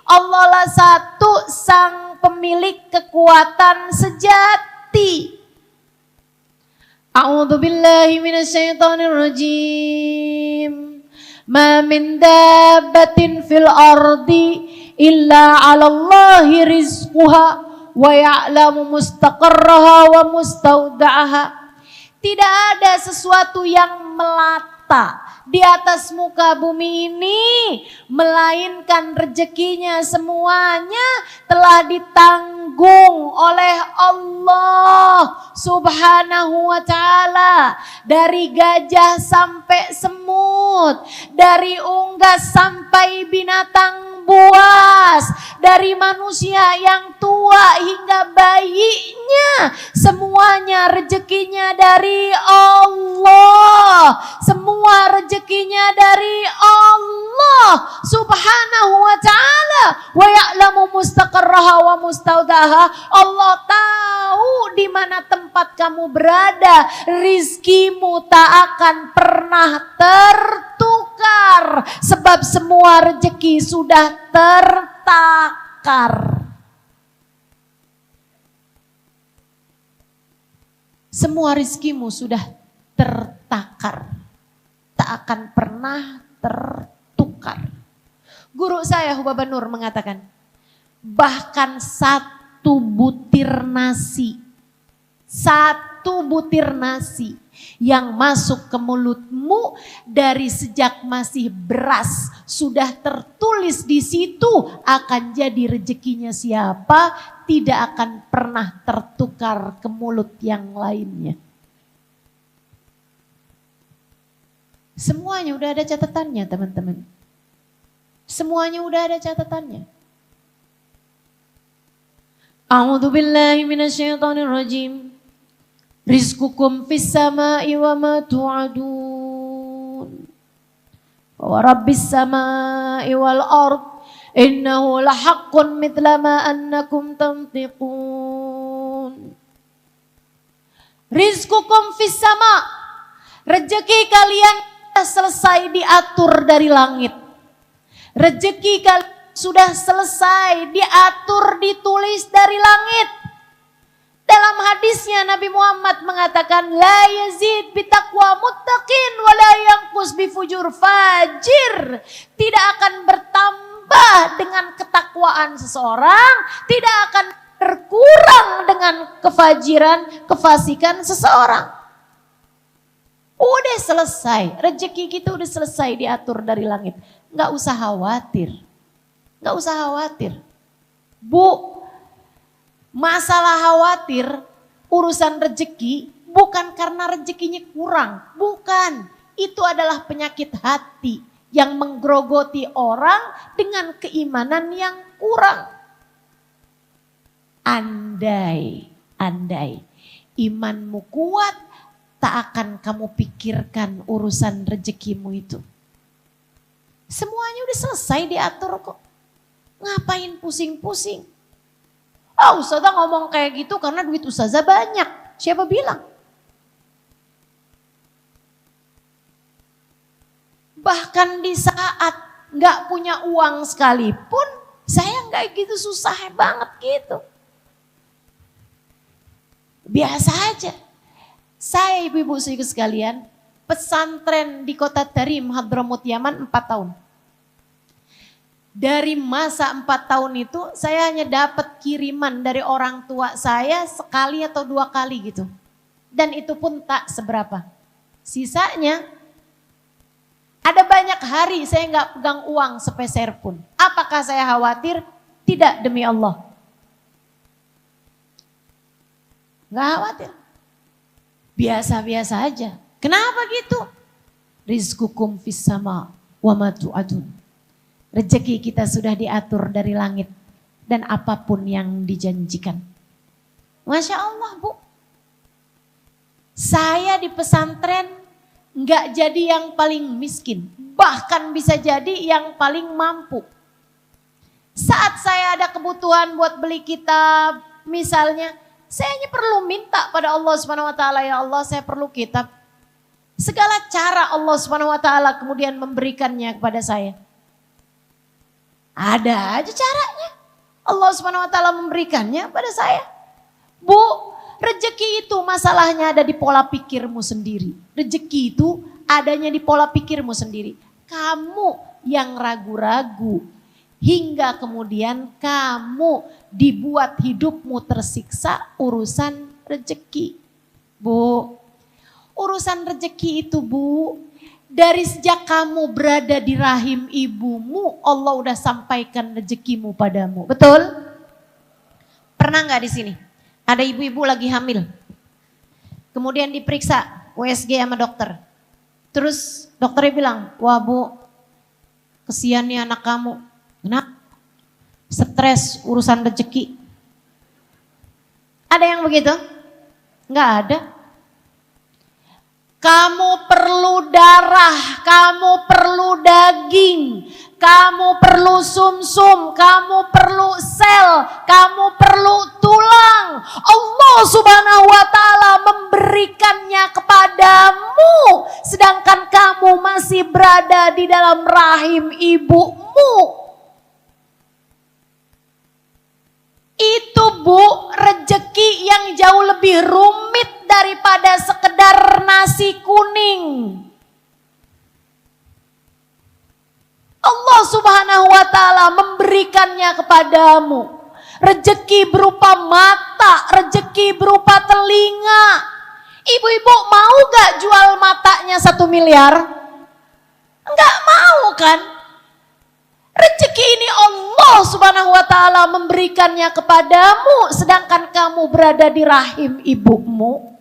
Allah lah satu sang pemilik kekuatan sejati. A'udzu billahi minasyaitonir rajim. Ma min dabbatin fil ardi illa 'alallahi rizquha wa ya'lamu mustaqarraha wa mustaudaha. Tidak ada sesuatu yang melata di atas muka bumi ini, melainkan rezekinya semuanya telah ditanggung oleh Allah Subhanahu wa ta'ala. Dari gajah sampai semut, dari unggas sampai binatang buas, dari manusia yang tua hingga bayinya, semuanya rezekinya dari Allah. Semua rezekinya dari Allah Subhanahu wa ta'ala. Wa ya'lamu mustaqarraha wa mustaudaha. Allah tahu di mana tempat kamu berada. Rizkimu tak akan pernah tertukar, sebab semua rezeki sudah tertakar. Semua rizkimu sudah tertakar, tak akan pernah tertukar. Guru saya Hubaba Nur mengatakan, bahkan satu butir nasi yang masuk ke mulutmu dari sejak masih beras sudah tertulis di situ akan jadi rezekinya siapa, tidak akan pernah tertukar ke mulut yang lainnya. Semuanya udah ada catatannya, teman-teman. Semuanya udah ada catatannya. A'udzu billahi minasyaitonir rajim. Rizqukum fis sama'i wa ma tu'adun. Wa rabbis sama'i wal ard innahu lahaqqun mithla ma annakum tantiqun. Rizqukum fis sama'. Rezeki kalian selesai diatur dari langit. Rezeki kalian sudah selesai diatur, ditulis dari langit. Dalam hadisnya Nabi Muhammad mengatakan, la yazid bitaqwa muttaqin wa la yanqus bifujur fajir. Tidak akan bertambah dengan ketakwaan seseorang, tidak akan berkurang dengan kefajiran, kefasikan seseorang. Udah selesai, rezeki kita udah selesai diatur dari langit. Nggak usah khawatir, nggak usah khawatir. Bu, masalah khawatir urusan rezeki bukan karena rezekinya kurang, bukan. Itu adalah penyakit hati yang menggerogoti orang dengan keimanan yang kurang. Andai imanmu kuat, tak akan kamu pikirkan urusan rezekimu itu. Semuanya udah selesai diatur kok. Ngapain pusing-pusing? Ustazah ngomong kayak gitu karena duit ustazah banyak. Siapa bilang? Bahkan di saat gak punya uang sekalipun, saya gak gitu susah banget gitu. Biasa aja. Saya ibu-ibu sekalian, pesantren di kota Tarim, Hadramut, Yaman 4 tahun. Dari masa 4 tahun itu saya hanya dapat kiriman dari orang tua saya sekali atau 2 kali gitu. Dan itu pun tak seberapa. Sisanya ada banyak hari saya nggak pegang uang sepeser pun. Apakah saya khawatir? Tidak, demi Allah. Nggak khawatir. Biasa-biasa aja. Kenapa gitu? Rizqukum fis sama wa ma tu'adun. Rezeki kita sudah diatur dari langit dan apapun yang dijanjikan. Masya Allah Bu. Saya di pesantren nggak jadi yang paling miskin. Bahkan bisa jadi yang paling mampu. Saat saya ada kebutuhan buat beli kitab misalnya, saya hanya perlu minta pada Allah Subhanahu wa taala, ya Allah saya perlu kitab. Segala cara Allah Subhanahu wa taala kemudian memberikannya kepada saya. Ada aja caranya. Allah Subhanahu wa taala memberikannya pada saya. Bu, rezeki itu masalahnya ada di pola pikirmu sendiri. Rezeki itu adanya di pola pikirmu sendiri. Kamu yang ragu-ragu hingga kemudian kamu dibuat hidupmu tersiksa urusan rezeki. Bu, urusan rezeki itu Bu, dari sejak kamu berada di rahim ibumu, Allah udah sampaikan rezekimu padamu. Betul? Pernah nggak di sini? Ada ibu-ibu lagi hamil. Kemudian diperiksa USG sama dokter. Terus dokternya bilang, wah Bu, kesian nih anak kamu. Kenapa? Stres urusan rezeki. Ada yang begitu? Nggak ada. Kamu perlu darah, kamu perlu daging, kamu perlu sumsum, kamu perlu sel, kamu perlu tulang. Allah Subhanahu wa taala memberikannya kepadamu sedangkan kamu masih berada di dalam rahim ibumu. Itu Bu, rezeki yang jauh lebih rumit daripada sekedar nasi kuning. Allah Subhanahu wa taala memberikannya kepadamu. Rezeki berupa mata, rezeki berupa telinga. Ibu-ibu mau gak jual matanya 1 miliar? Enggak mau kan? Rezeki ini Allah Subhanahu wa taala memberikannya kepadamu sedangkan kamu berada di rahim ibumu.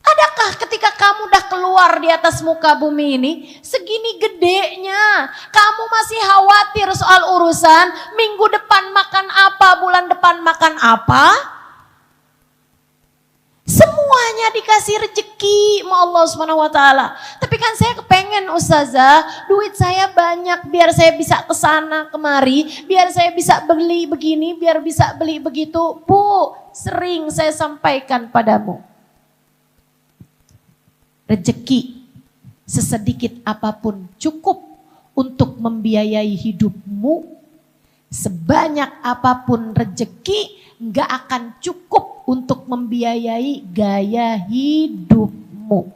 Adakah ketika kamu udah keluar di atas muka bumi ini segini gedenya kamu masih khawatir soal urusan minggu depan makan apa, bulan depan makan apa? Semuanya dikasih rezeki sama Allah Subhanahu wa taala. Tapi kan saya kepengen Ustazah, duit saya banyak biar saya bisa kesana kemari, biar saya bisa beli begini, biar bisa beli begitu. Bu, sering saya sampaikan padamu. Rezeki sesedikit apapun cukup untuk membiayai hidupmu. Sebanyak apapun rezeki nggak akan cukup untuk membiayai gaya hidupmu.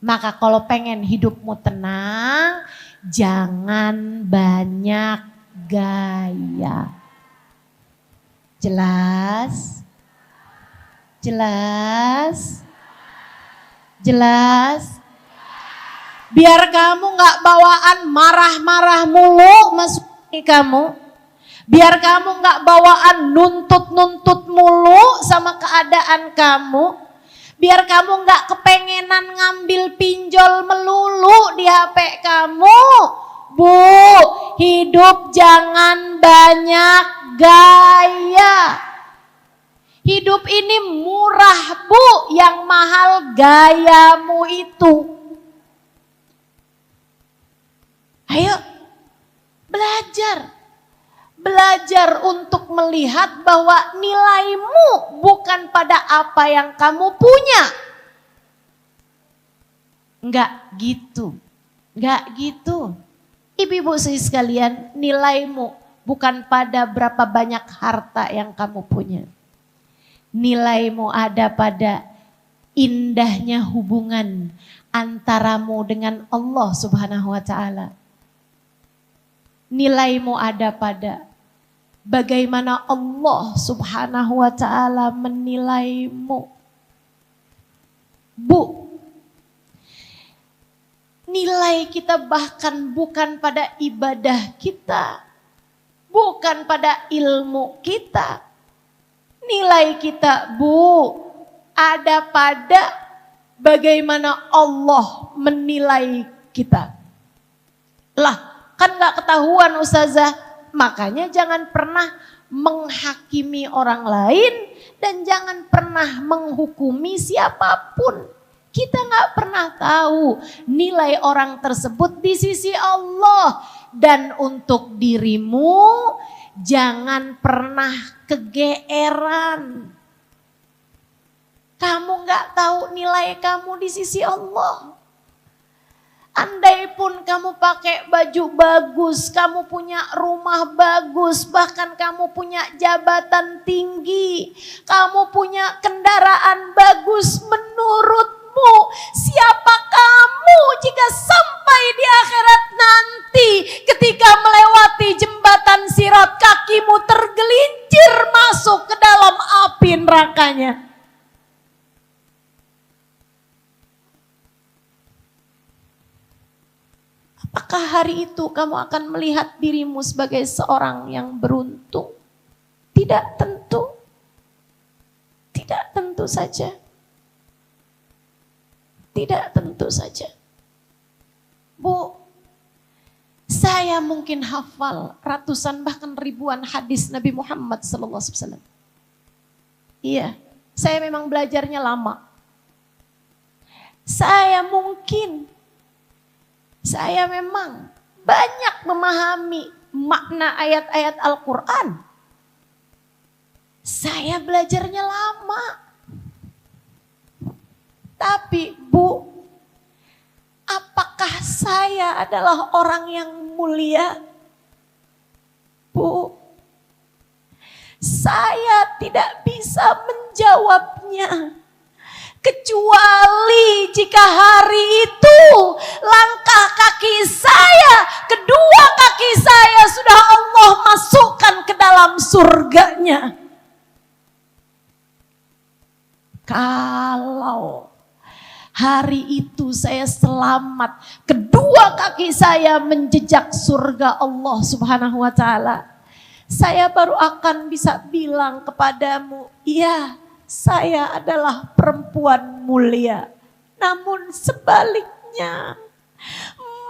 Maka kalau pengen hidupmu tenang, jangan banyak gaya. Jelas? Jelas? Jelas? Biar kamu nggak bawaan marah-marah mulu masuk kamu. Biar kamu nggak bawaan nuntut-nuntut mulu sama keadaan kamu. Biar kamu nggak kepengenan ngambil pinjol melulu di HP kamu. Bu, hidup jangan banyak gaya. Hidup ini murah Bu, yang mahal gayamu itu. Ayo, belajar. Belajar untuk melihat bahwa nilaimu bukan pada apa yang kamu punya. Enggak gitu. Enggak gitu. Ibu-ibu sekalian, nilaimu bukan pada berapa banyak harta yang kamu punya. Nilaimu ada pada indahnya hubungan antaramu dengan Allah Subhanahu wa taala. Nilaimu ada pada bagaimana Allah Subhanahu wa taala menilaimu. Bu, nilai kita bahkan bukan pada ibadah kita, bukan pada ilmu kita. Nilai kita, Bu, ada pada bagaimana Allah menilai kita. Lah, Kan gak ketahuan ustazah. Makanya jangan pernah menghakimi orang lain dan jangan pernah menghukumi siapapun. Kita gak pernah tahu nilai orang tersebut di sisi Allah. Dan untuk dirimu jangan pernah kegeeran. Kamu gak tahu nilai kamu di sisi Allah. Andai pun kamu pakai baju bagus, kamu punya rumah bagus, bahkan kamu punya jabatan tinggi, kamu punya kendaraan bagus, menurutmu siapa kamu jika sampai di akhirat nanti ketika melewati jembatan Sirat kakimu tergelincir masuk ke dalam api nerakanya? Apakah hari itu kamu akan melihat dirimu sebagai seorang yang beruntung? Tidak tentu. Tidak tentu saja. Tidak tentu saja. Bu, saya mungkin hafal ratusan bahkan ribuan hadis Nabi Muhammad SAW. Iya, saya memang belajarnya lama. Saya memang banyak memahami makna ayat-ayat Al-Quran. Saya belajarnya lama. Tapi Bu, apakah saya adalah orang yang mulia? Bu, saya tidak bisa menjawabnya. Kecuali jika hari itu langkah kaki saya, kedua kaki saya sudah Allah masukkan ke dalam surganya. Kalau hari itu saya selamat, kedua kaki saya menjejak surga Allah Subhanahu wa Ta'ala, saya baru akan bisa bilang kepadamu, iya, saya adalah perempuan mulia. Namun sebaliknya,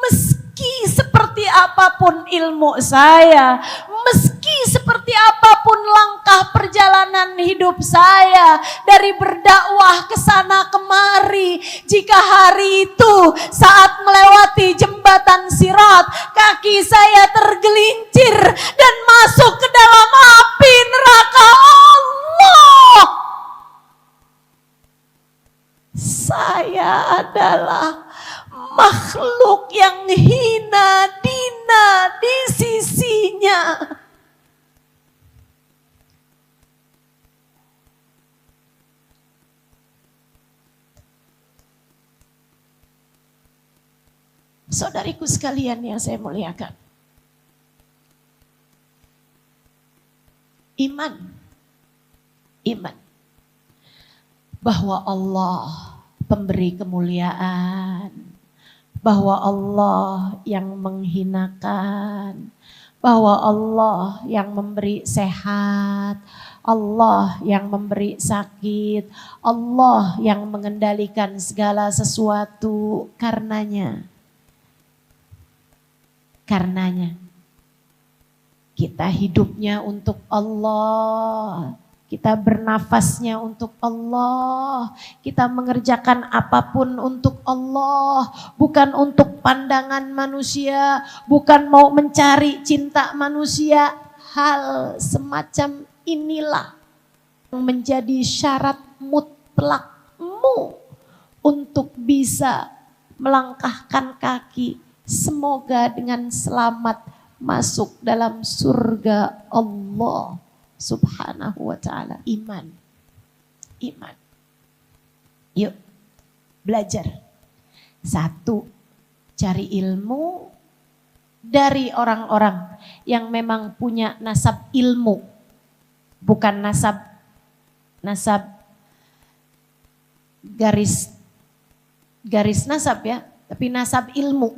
meski seperti apapun ilmu saya, meski seperti apapun langkah perjalanan hidup saya, dari berdakwah ke sana kemari, jika hari itu saat melewati jembatan Sirat, kaki saya tergelincir dan masuk ke dalam api neraka Allah, saya adalah makhluk yang hina dina di sisinya. Saudariku sekalian yang saya muliakan, iman bahwa Allah pemberi kemuliaan, bahwa Allah yang menghinakan, bahwa Allah yang memberi sehat, Allah yang memberi sakit, Allah yang mengendalikan segala sesuatu. Karenanya kita hidupnya untuk Allah, kita bernafasnya untuk Allah, kita mengerjakan apapun untuk Allah, bukan untuk pandangan manusia, bukan mau mencari cinta manusia. Hal semacam inilah yang menjadi syarat mutlakmu untuk bisa melangkahkan kaki, semoga dengan selamat masuk dalam surga Allah Subhanahu wa Ta'ala. Iman. Yuk belajar. 1, cari ilmu dari orang-orang yang memang punya nasab ilmu, bukan nasab garis nasab ya, tapi nasab ilmu,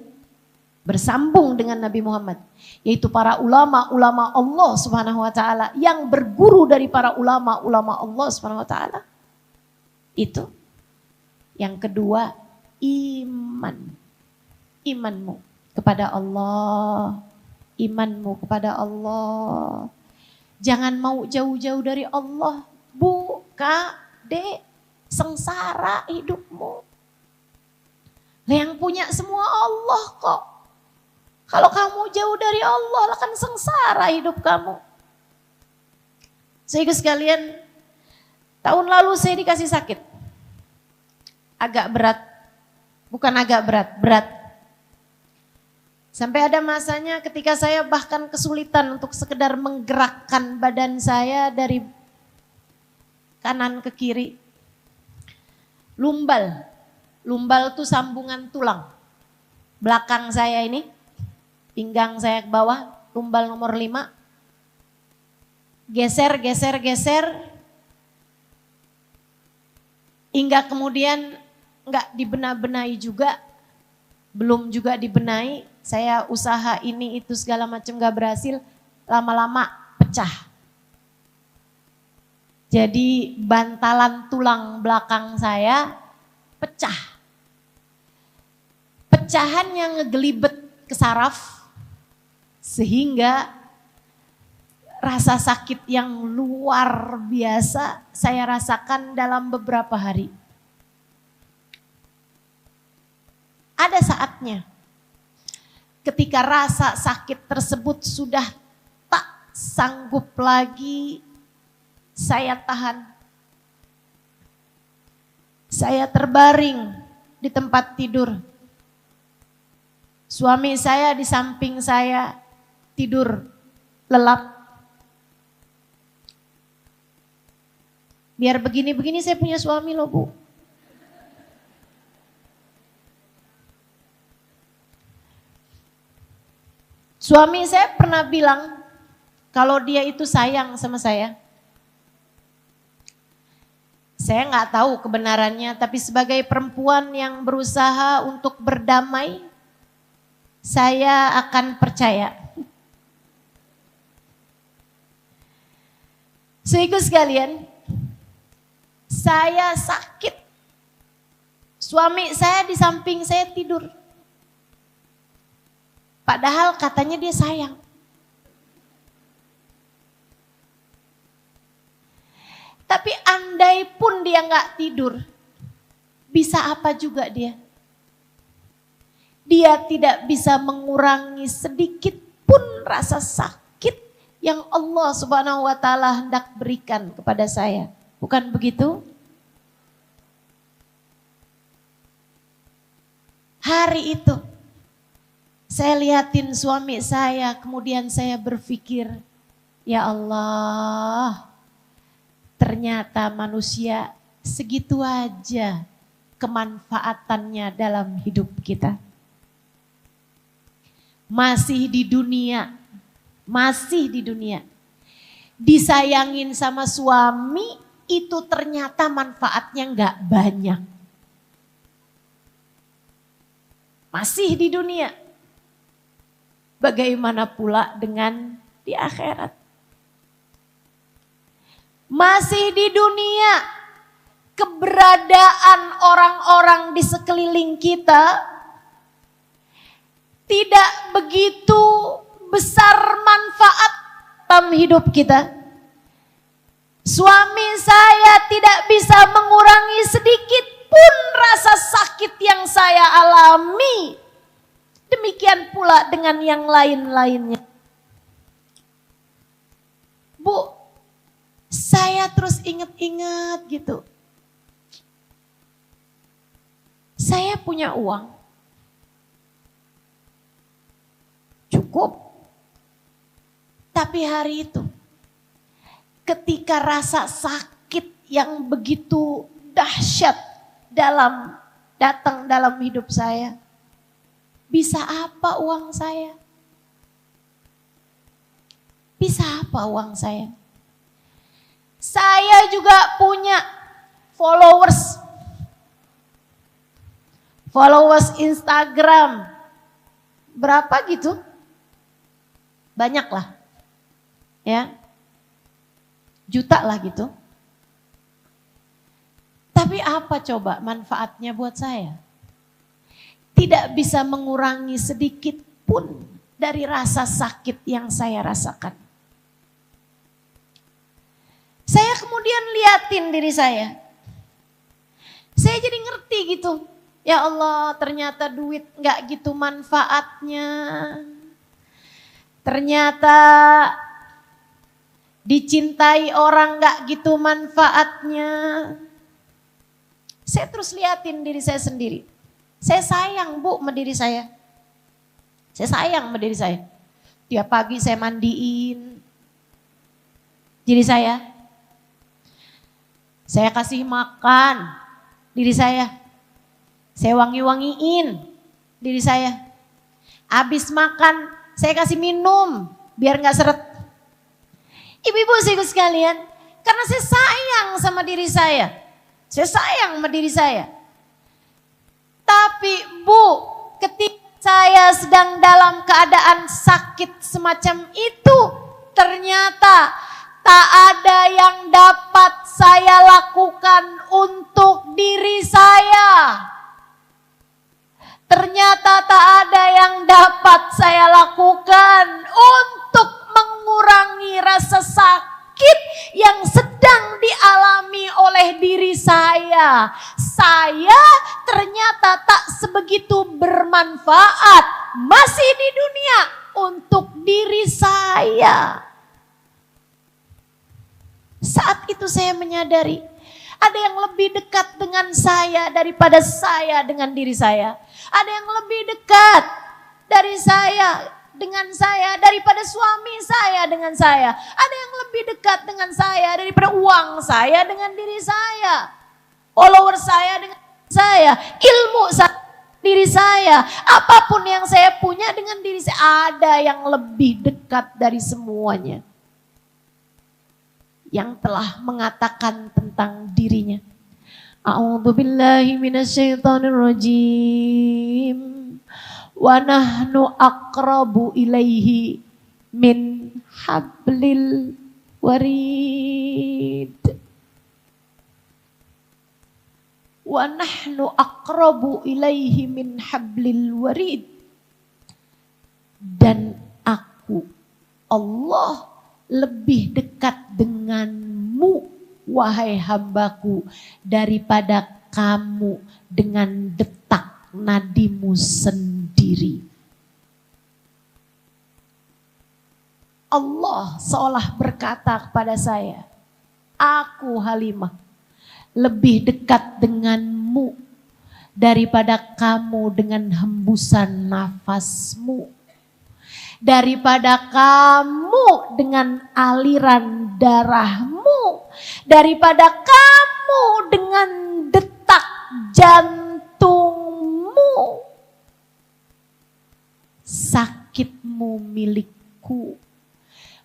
bersambung dengan Nabi Muhammad, yaitu para ulama-ulama Allah Subhanahu wa Ta'ala, yang berguru dari para ulama-ulama Allah Subhanahu wa Ta'ala. Itu. Yang kedua, imanmu. kepada Allah, imanmu kepada Allah. Jangan mau jauh-jauh dari Allah. Bu, Kak, Dek, sengsara hidupmu. Yang punya semua Allah kok. Kalau kamu jauh dari Allah akan sengsara hidup kamu. Sehingga sekalian, tahun lalu saya dikasih sakit. Agak berat. Bukan agak berat, berat. Sampai ada masanya ketika saya bahkan kesulitan untuk sekedar menggerakkan badan saya dari kanan ke kiri. Lumbal. Lumbal itu sambungan tulang. Belakang saya ini, pinggang saya ke bawah, lumbal nomor 5. Geser. Hingga kemudian enggak dibenah-benahi juga. Belum juga dibenahi. Saya usaha ini itu segala macam gak berhasil, lama-lama pecah. Jadi bantalan tulang belakang saya pecah. Pecahan yang ngegelibet ke saraf sehingga rasa sakit yang luar biasa saya rasakan dalam beberapa hari. Ada saatnya ketika rasa sakit tersebut sudah tak sanggup lagi saya tahan. Saya terbaring di tempat tidur. Suami saya di samping saya tidur lelap. Biar begini-begini saya punya suami loh, Bu. Suami saya pernah bilang kalau dia itu sayang sama saya. Saya nggak tahu kebenarannya, tapi sebagai perempuan yang berusaha untuk berdamai, saya akan percaya. Sehingga sekalian, saya sakit. Suami saya di samping saya tidur. Padahal katanya dia sayang. Tapi andai pun dia nggak tidur, bisa apa juga dia? Dia tidak bisa mengurangi sedikit pun rasa sakit yang Allah Subhanahu wa taala hendak berikan kepada saya. Bukan begitu? Hari itu saya lihatin suami saya, kemudian saya berpikir, ya Allah, ternyata manusia segitu aja kemanfaatannya dalam hidup kita. Masih di dunia, disayangin sama suami itu ternyata manfaatnya nggak banyak. Masih di dunia. Bagaimana pula dengan di akhirat? Masih di dunia, keberadaan orang-orang di sekeliling kita tidak begitu besar manfaat dalam hidup kita. Suami saya tidak bisa mengurangi sedikit pun rasa sakit yang saya alami. Demikian pula dengan yang lain-lainnya. Bu, saya terus ingat-ingat gitu. Saya punya uang. Cukup. Tapi hari itu, ketika rasa sakit yang begitu dahsyat datang dalam hidup saya, bisa apa uang saya? Bisa apa uang saya? Saya juga punya followers Instagram. Berapa gitu? Banyak lah. Ya. Juta lah gitu. Tapi apa coba manfaatnya buat saya? tidak bisa mengurangi sedikit pun dari rasa sakit yang saya rasakan. Saya kemudian liatin diri saya. Saya jadi ngerti gitu. Ya Allah, ternyata duit gak gitu manfaatnya. Ternyata dicintai orang gak gitu manfaatnya. Saya terus liatin diri saya sendiri. Saya sayang Bu sama diri saya. Saya sayang sama diri saya. Tiap pagi saya mandiin diri saya. Saya kasih makan diri saya. Saya wangi-wangiin diri saya. Habis makan saya kasih minum biar gak seret. Ibu-ibu sekalian, karena saya sayang sama diri saya. Saya sayang sama diri saya. Tapi Bu, ketika saya sedang dalam keadaan sakit semacam itu, ternyata tak ada yang dapat saya lakukan untuk diri saya. Ternyata tak ada yang dapat saya lakukan untuk mengurangi rasa sakit yang sedang dialami oleh diri saya. Saya ternyata tak sebegitu bermanfaat masih di dunia untuk diri saya. Saat itu saya menyadari ada yang lebih dekat dengan saya daripada saya dengan diri saya. Ada yang lebih dekat dari saya dengan saya daripada suami saya dengan saya. Ada yang lebih dekat dengan saya daripada uang saya dengan diri saya. Follower saya dengan saya. Ilmu saya diri saya. Apapun yang saya punya dengan diri saya. Ada yang lebih dekat dari semuanya. Yang telah mengatakan tentang dirinya. A'udzubillahi minasyaitonirrajim. Wa nahnu aqrabu ilaihi min hablil warid. Wa nahnu aqrabu ilaihi min hablil warid. Dan aku, Allah, lebih dekat denganmu, wahai hambaku, daripada kamu dengan detak nadimu sendiri. Allah seolah berkata kepada saya, aku Halimah lebih dekat denganmu daripada kamu dengan hembusan nafasmu. Daripada kamu dengan aliran darahmu, daripada kamu dengan detak jantungmu. Sakitmu milikku,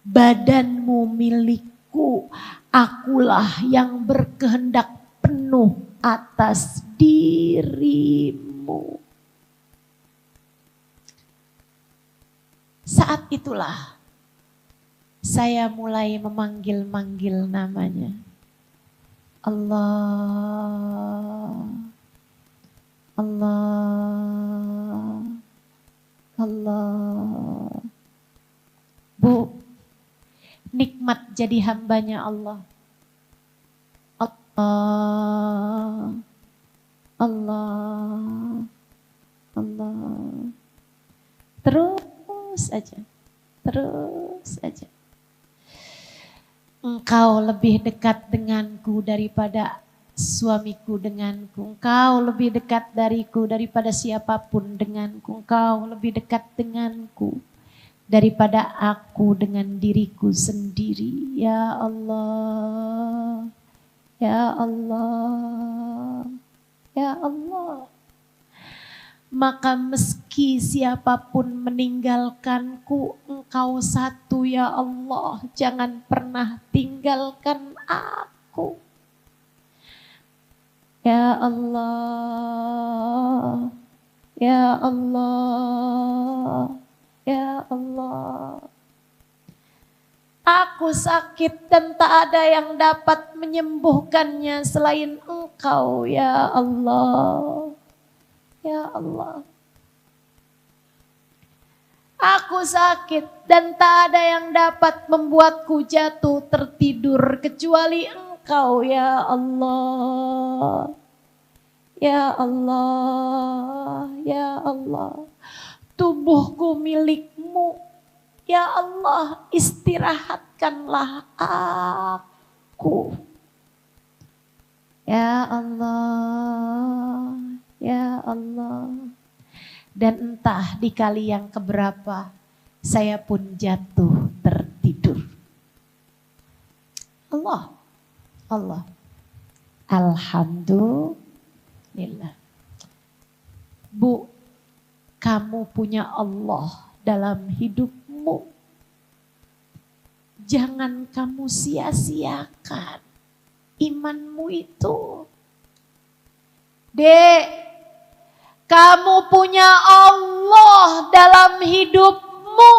badanmu milikku, akulah yang berkehendak penuh atas dirimu. Saat itulah saya mulai memanggil-manggil namanya. Allah, Allah, Allah. Bu, nikmat jadi hambanya Allah. Allah, Allah, Allah. Terus aja. Engkau lebih dekat denganku daripada suamiku denganku. Engkau lebih dekat dariku daripada siapapun denganku. Engkau lebih dekat denganku daripada aku dengan diriku sendiri. Ya Allah, ya Allah, ya Allah. Maka meski siapapun meninggalkanku, Engkau satu ya Allah. Jangan pernah tinggalkan aku. Ya Allah, ya Allah, ya Allah. Aku sakit dan tak ada yang dapat menyembuhkannya selain Engkau ya Allah. Ya Allah, Aku sakit dan tak ada yang dapat membuatku jatuh tertidur kecuali Engkau ya Allah. Ya Allah, ya Allah. Tubuhku milik-Mu. Ya Allah, istirahatkanlah aku. Ya Allah, ya Allah. Dan entah di kali yang keberapa saya pun jatuh tertidur. Allah, Allah. Alhamdulillah. Bu, kamu punya Allah dalam hidupmu. Jangan kamu sia-siakan imanmu itu. Dek, kamu punya Allah dalam hidupmu.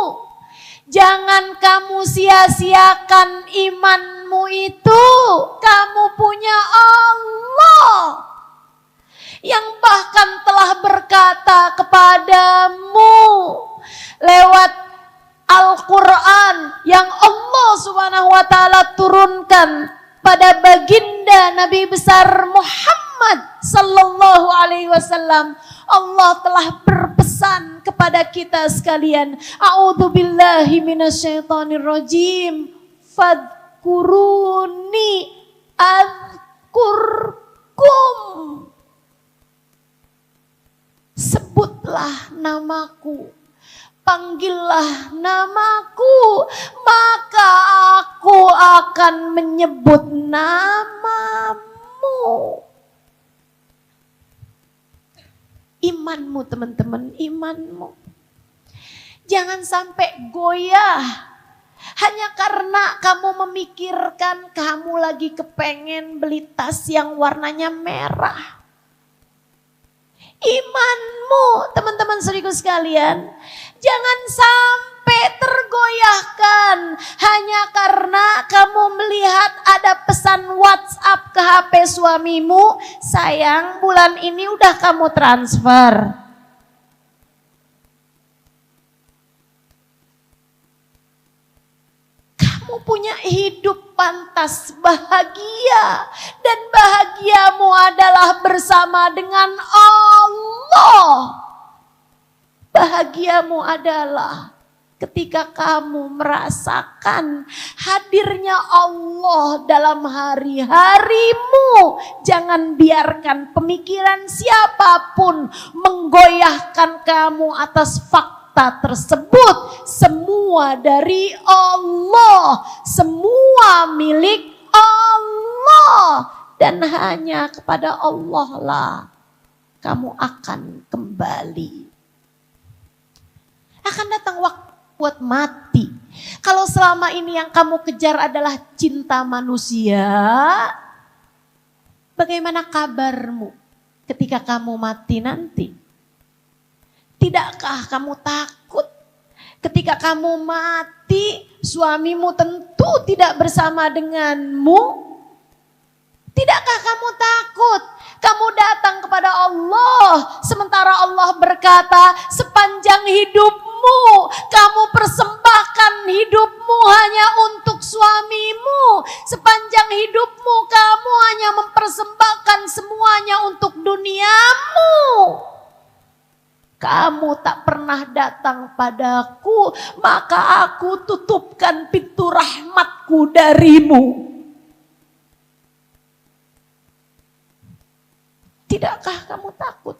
Jangan kamu sia-siakan imanmu itu. Kamu punya Allah yang bahkan telah berkata kepadamu lewat Al-Quran yang Allah Subhanahu wa Ta'ala turunkan pada baginda Nabi besar Muhammad sallallahu alaihi wasallam. Allah telah berpesan kepada kita sekalian, a'udzubillahi minasyaitonirrajim, fadkuruni adzkurkum. Sebutlah namaku, panggillah namaku, maka aku akan menyebut namamu. Imanmu teman-teman, imanmu. Jangan sampai goyah hanya karena kamu memikirkan kamu lagi kepengen beli tas yang warnanya merah. Imanmu teman-teman saudaraku sekalian, jangan sampai tergoyahkan hanya karena kamu melihat ada pesan WhatsApp ke HP suamimu, sayang bulan ini udah kamu transfer. Kamu punya hidup pantas bahagia dan bahagiamu adalah bersama dengan Allah. Bahagiamu adalah ketika kamu merasakan hadirnya Allah dalam hari-harimu. Jangan biarkan pemikiran siapapun menggoyahkan kamu atas fakta tersebut. Semua dari Allah, semua milik Allah, dan hanya kepada Allah lah kamu akan kembali. Akan datang waktu buat mati. Kalau selama ini yang kamu kejar adalah cinta manusia, bagaimana kabarmu ketika kamu mati nanti? Tidakkah kamu takut ketika kamu mati, suamimu tentu tidak bersama denganmu? Tidakkah kamu takut? Kamu datang kepada Allah, sementara Allah berkata, sepanjang hidupmu kamu persembahkan hidupmu hanya untuk suamimu. Sepanjang hidupmu kamu hanya mempersembahkan semuanya untuk duniamu. Kamu tak pernah datang padaku, maka aku tutupkan pintu rahmatku darimu. Tidakkah kamu takut?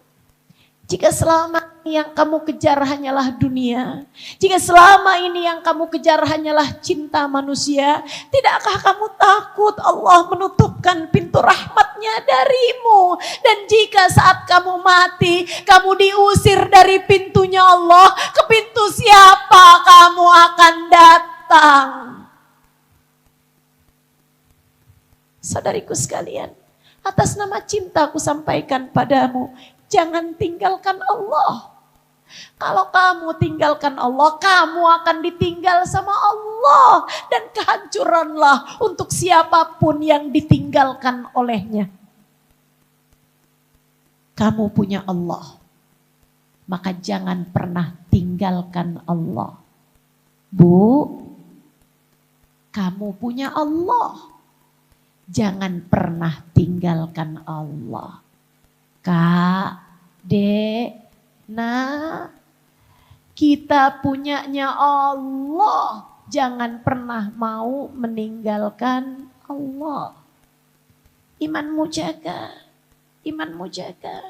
Jika selama ini yang kamu kejar hanyalah dunia, jika selama ini yang kamu kejar hanyalah cinta manusia, tidakkah kamu takut Allah menutupkan pintu rahmatnya darimu? Dan jika saat kamu mati, kamu diusir dari pintunya Allah, ke pintu siapa kamu akan datang? Saudariku sekalian, atas nama cinta aku sampaikan padamu, jangan tinggalkan Allah. Kalau kamu tinggalkan Allah, kamu akan ditinggal sama Allah. Dan kehancuranlah untuk siapapun yang ditinggalkan olehnya. Kamu punya Allah. maka jangan pernah tinggalkan Allah. Bu, kamu punya Allah. Jangan pernah tinggalkan Allah. Kak, Dek, nah, kita punyanya Allah. Jangan pernah mau meninggalkan Allah. Imanmu jaga, imanmu jaga.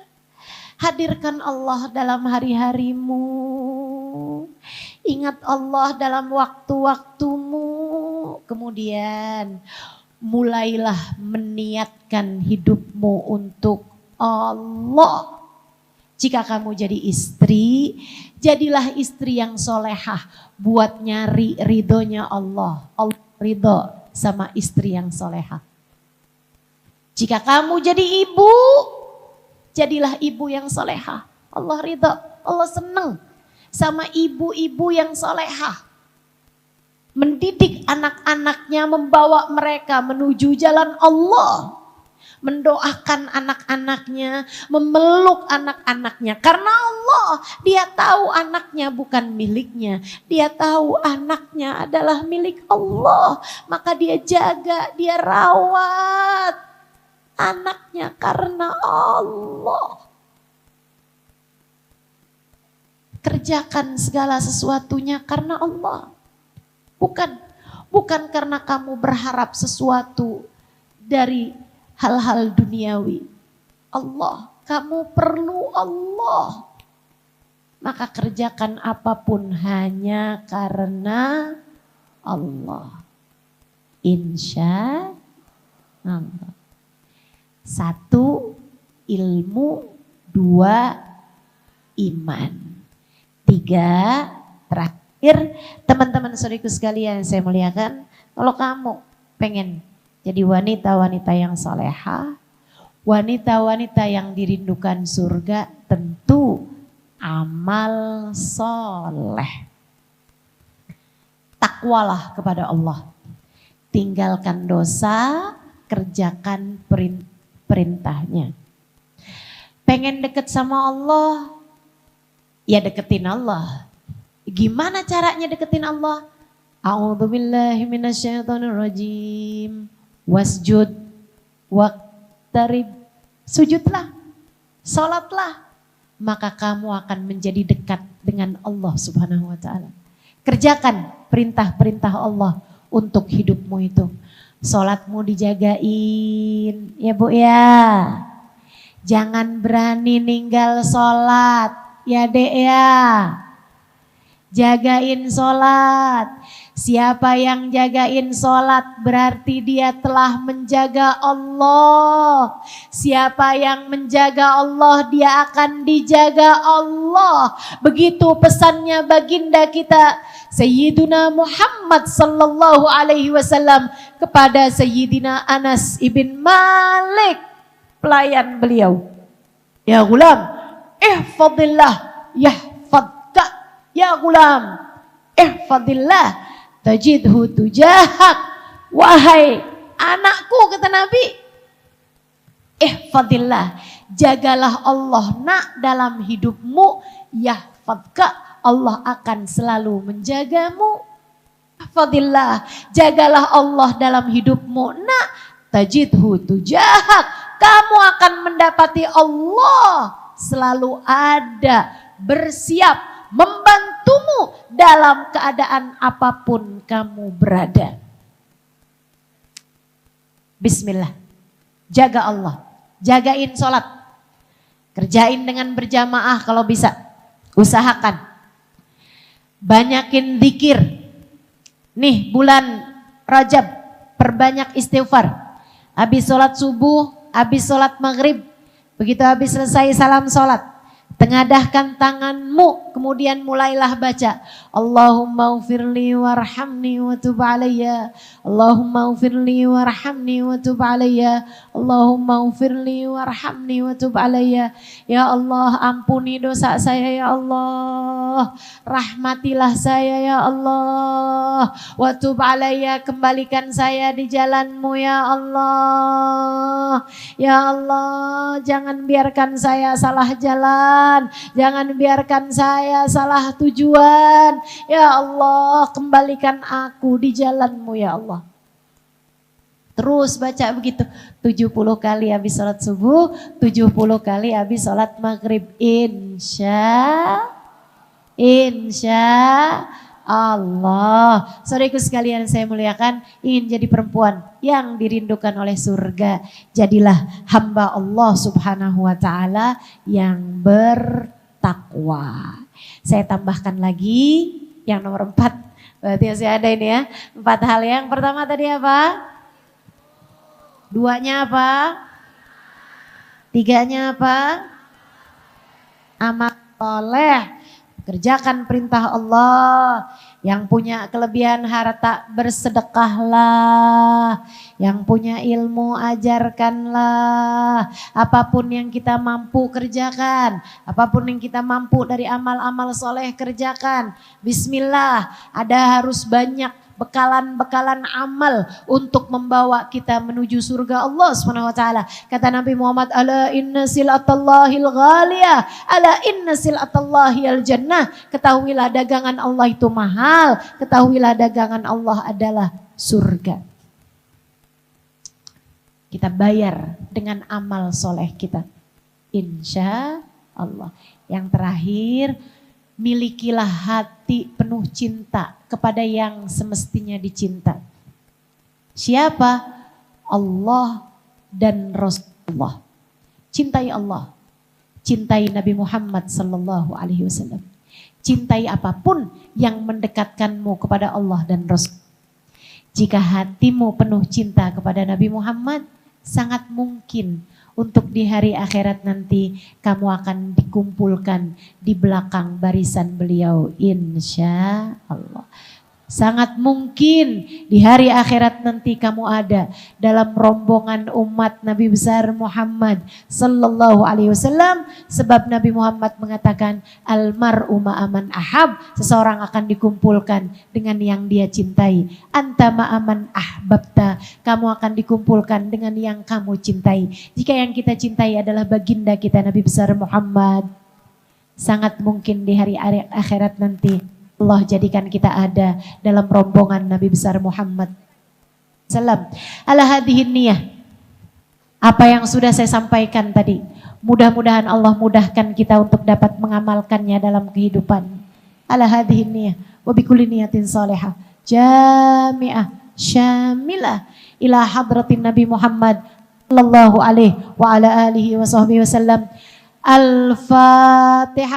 Hadirkan Allah dalam hari-harimu. Ingat Allah dalam waktu-waktumu. Kemudian mulailah meniatkan hidupmu untuk Allah. Jika kamu jadi istri, jadilah istri yang solehah buat nyari ridhonya Allah. Allah ridho sama istri yang solehah. Jika kamu jadi ibu, jadilah ibu yang solehah. Allah ridho, Allah senang sama ibu-ibu yang solehah. Mendidik anak-anaknya, membawa mereka menuju jalan Allah. Mendoakan anak-anaknya, memeluk anak-anaknya. Karena Allah, dia tahu anaknya bukan miliknya. Dia tahu anaknya adalah milik Allah. Maka dia jaga, dia rawat anaknya karena Allah. Kerjakan segala sesuatunya karena Allah. Bukan karena kamu berharap sesuatu dari hal-hal duniawi. Allah, kamu perlu Allah. Maka kerjakan apapun hanya karena Allah. Insya Allah. 1, ilmu. 2, iman. 3, terakhir, teman-teman saudariku sekalian saya muliakan, kalau kamu pengen jadi wanita-wanita yang salehah, wanita-wanita yang dirindukan surga, tentu amal soleh. Takwalah kepada Allah. Tinggalkan dosa, kerjakan perintahnya. Pengen deket sama Allah, ya deketin Allah. Gimana caranya deketin Allah? A'udzubillahi minasyaitonirrajim. Wasjud waqtarib. Sujudlah, salatlah, maka kamu akan menjadi dekat dengan Allah Subhanahu wa taala. Kerjakan perintah-perintah Allah untuk hidupmu itu. Salatmu dijagain, ya Bu ya. Jangan berani ninggal salat, ya Dek ya. Jagain sholat. Siapa yang jagain sholat berarti dia telah menjaga Allah. Siapa yang menjaga Allah dia akan dijaga Allah. Begitu pesannya baginda kita Sayyiduna Muhammad sallallahu alaihi wasallam kepada Sayyidina Anas ibn Malik, pelayan beliau. Ya gulam, ihfadillah yahfadka. Ya gulam, ihfadillah tajidhu tujahak. Wahai anakku, kata Nabi, ihfadillah, jagalah Allah nak dalam hidupmu. Yahfadka, Allah akan selalu menjagamu. Ihfadillah, jagalah Allah dalam hidupmu nak tajidhu tujahak. Kamu akan mendapati Allah selalu ada, bersiap membantumu dalam keadaan apapun kamu berada. Bismillah. Jaga Allah. Jagain sholat. Kerjain dengan berjamaah kalau bisa. Usahakan. Banyakin zikir. Nih bulan Rajab. Perbanyak istighfar. Habis sholat subuh, habis sholat maghrib. Begitu habis selesai salam sholat. Tengadahkan tanganmu, kemudian mulailah baca. Allahumma ufirli warhamni wa tub alayya. Allahumma ufirli warhamni wa tub alayya. Allahumma ufirli warhamni wa tub alayya. Ya Allah, ampuni dosa saya ya Allah. Rahmatilah saya ya Allah. Wa tub alayya, kembalikan saya di jalanmu ya Allah. Ya Allah, jangan biarkan saya salah jalan. Tuhan. Jangan biarkan saya salah tujuan. Ya Allah, kembalikan aku di jalan-Mu ya Allah. Terus baca begitu 70 kali habis sholat subuh, 70 kali habis sholat maghrib. Insya Allah. Saudaraku sekalian saya muliakan, ingin jadi perempuan yang dirindukan oleh surga. Jadilah hamba Allah subhanahu wa ta'ala yang bertakwa. Saya tambahkan lagi yang nomor 4. Berarti masih ada ini ya. 4 hal. Yang pertama tadi apa? 2-nya apa? 3-nya apa? Amal soleh. Kerjakan perintah Allah. Yang punya kelebihan harta bersedekahlah. Yang punya ilmu ajarkanlah. Apapun yang kita mampu kerjakan. Apapun yang kita mampu dari amal-amal soleh kerjakan. Bismillah, ada harus banyak bekalan-bekalan amal untuk membawa kita menuju surga Allah Subhanahu wa taala. Kata Nabi Muhammad, ala inna silatallahil ghaliyah, ala inna silatallahil jannah. Ketahuilah dagangan Allah itu mahal, ketahuilah dagangan Allah adalah surga. Kita bayar dengan amal soleh kita, insya Allah. Yang terakhir, milikilah hati penuh cinta kepada yang semestinya dicinta. Siapa? Allah dan Rasulullah. Cintai Allah, cintai Nabi Muhammad sallallahu alaihi wasallam. Cintai apapun yang mendekatkanmu kepada Allah dan Rasul. Jika hatimu penuh cinta kepada Nabi Muhammad, sangat mungkin untuk di hari akhirat nanti kamu akan dikumpulkan di belakang barisan beliau, insya Allah. Sangat mungkin di hari akhirat nanti kamu ada dalam rombongan umat Nabi besar Muhammad sallallahu alaihi wasallam, sebab Nabi Muhammad mengatakan almar'u ma'aman ahab, seseorang akan dikumpulkan dengan yang dia cintai. Anta ma'aman ahbabta, kamu akan dikumpulkan dengan yang kamu cintai. Jika yang kita cintai adalah baginda kita Nabi besar Muhammad, sangat mungkin di hari akhirat nanti Allah jadikan kita ada dalam rombongan Nabi besar Muhammad sallam. Ala hadhihin niyah, apa yang sudah saya sampaikan tadi, mudah-mudahan Allah mudahkan kita untuk dapat mengamalkannya dalam kehidupan. Ala hadhihin niyah wa bikulli niyatin salihah jami'ah syamilah ila hadratin Nabi Muhammad sallallahu alaihi wa ala alihi wa sahbihi wasallam. Al-Fatihah.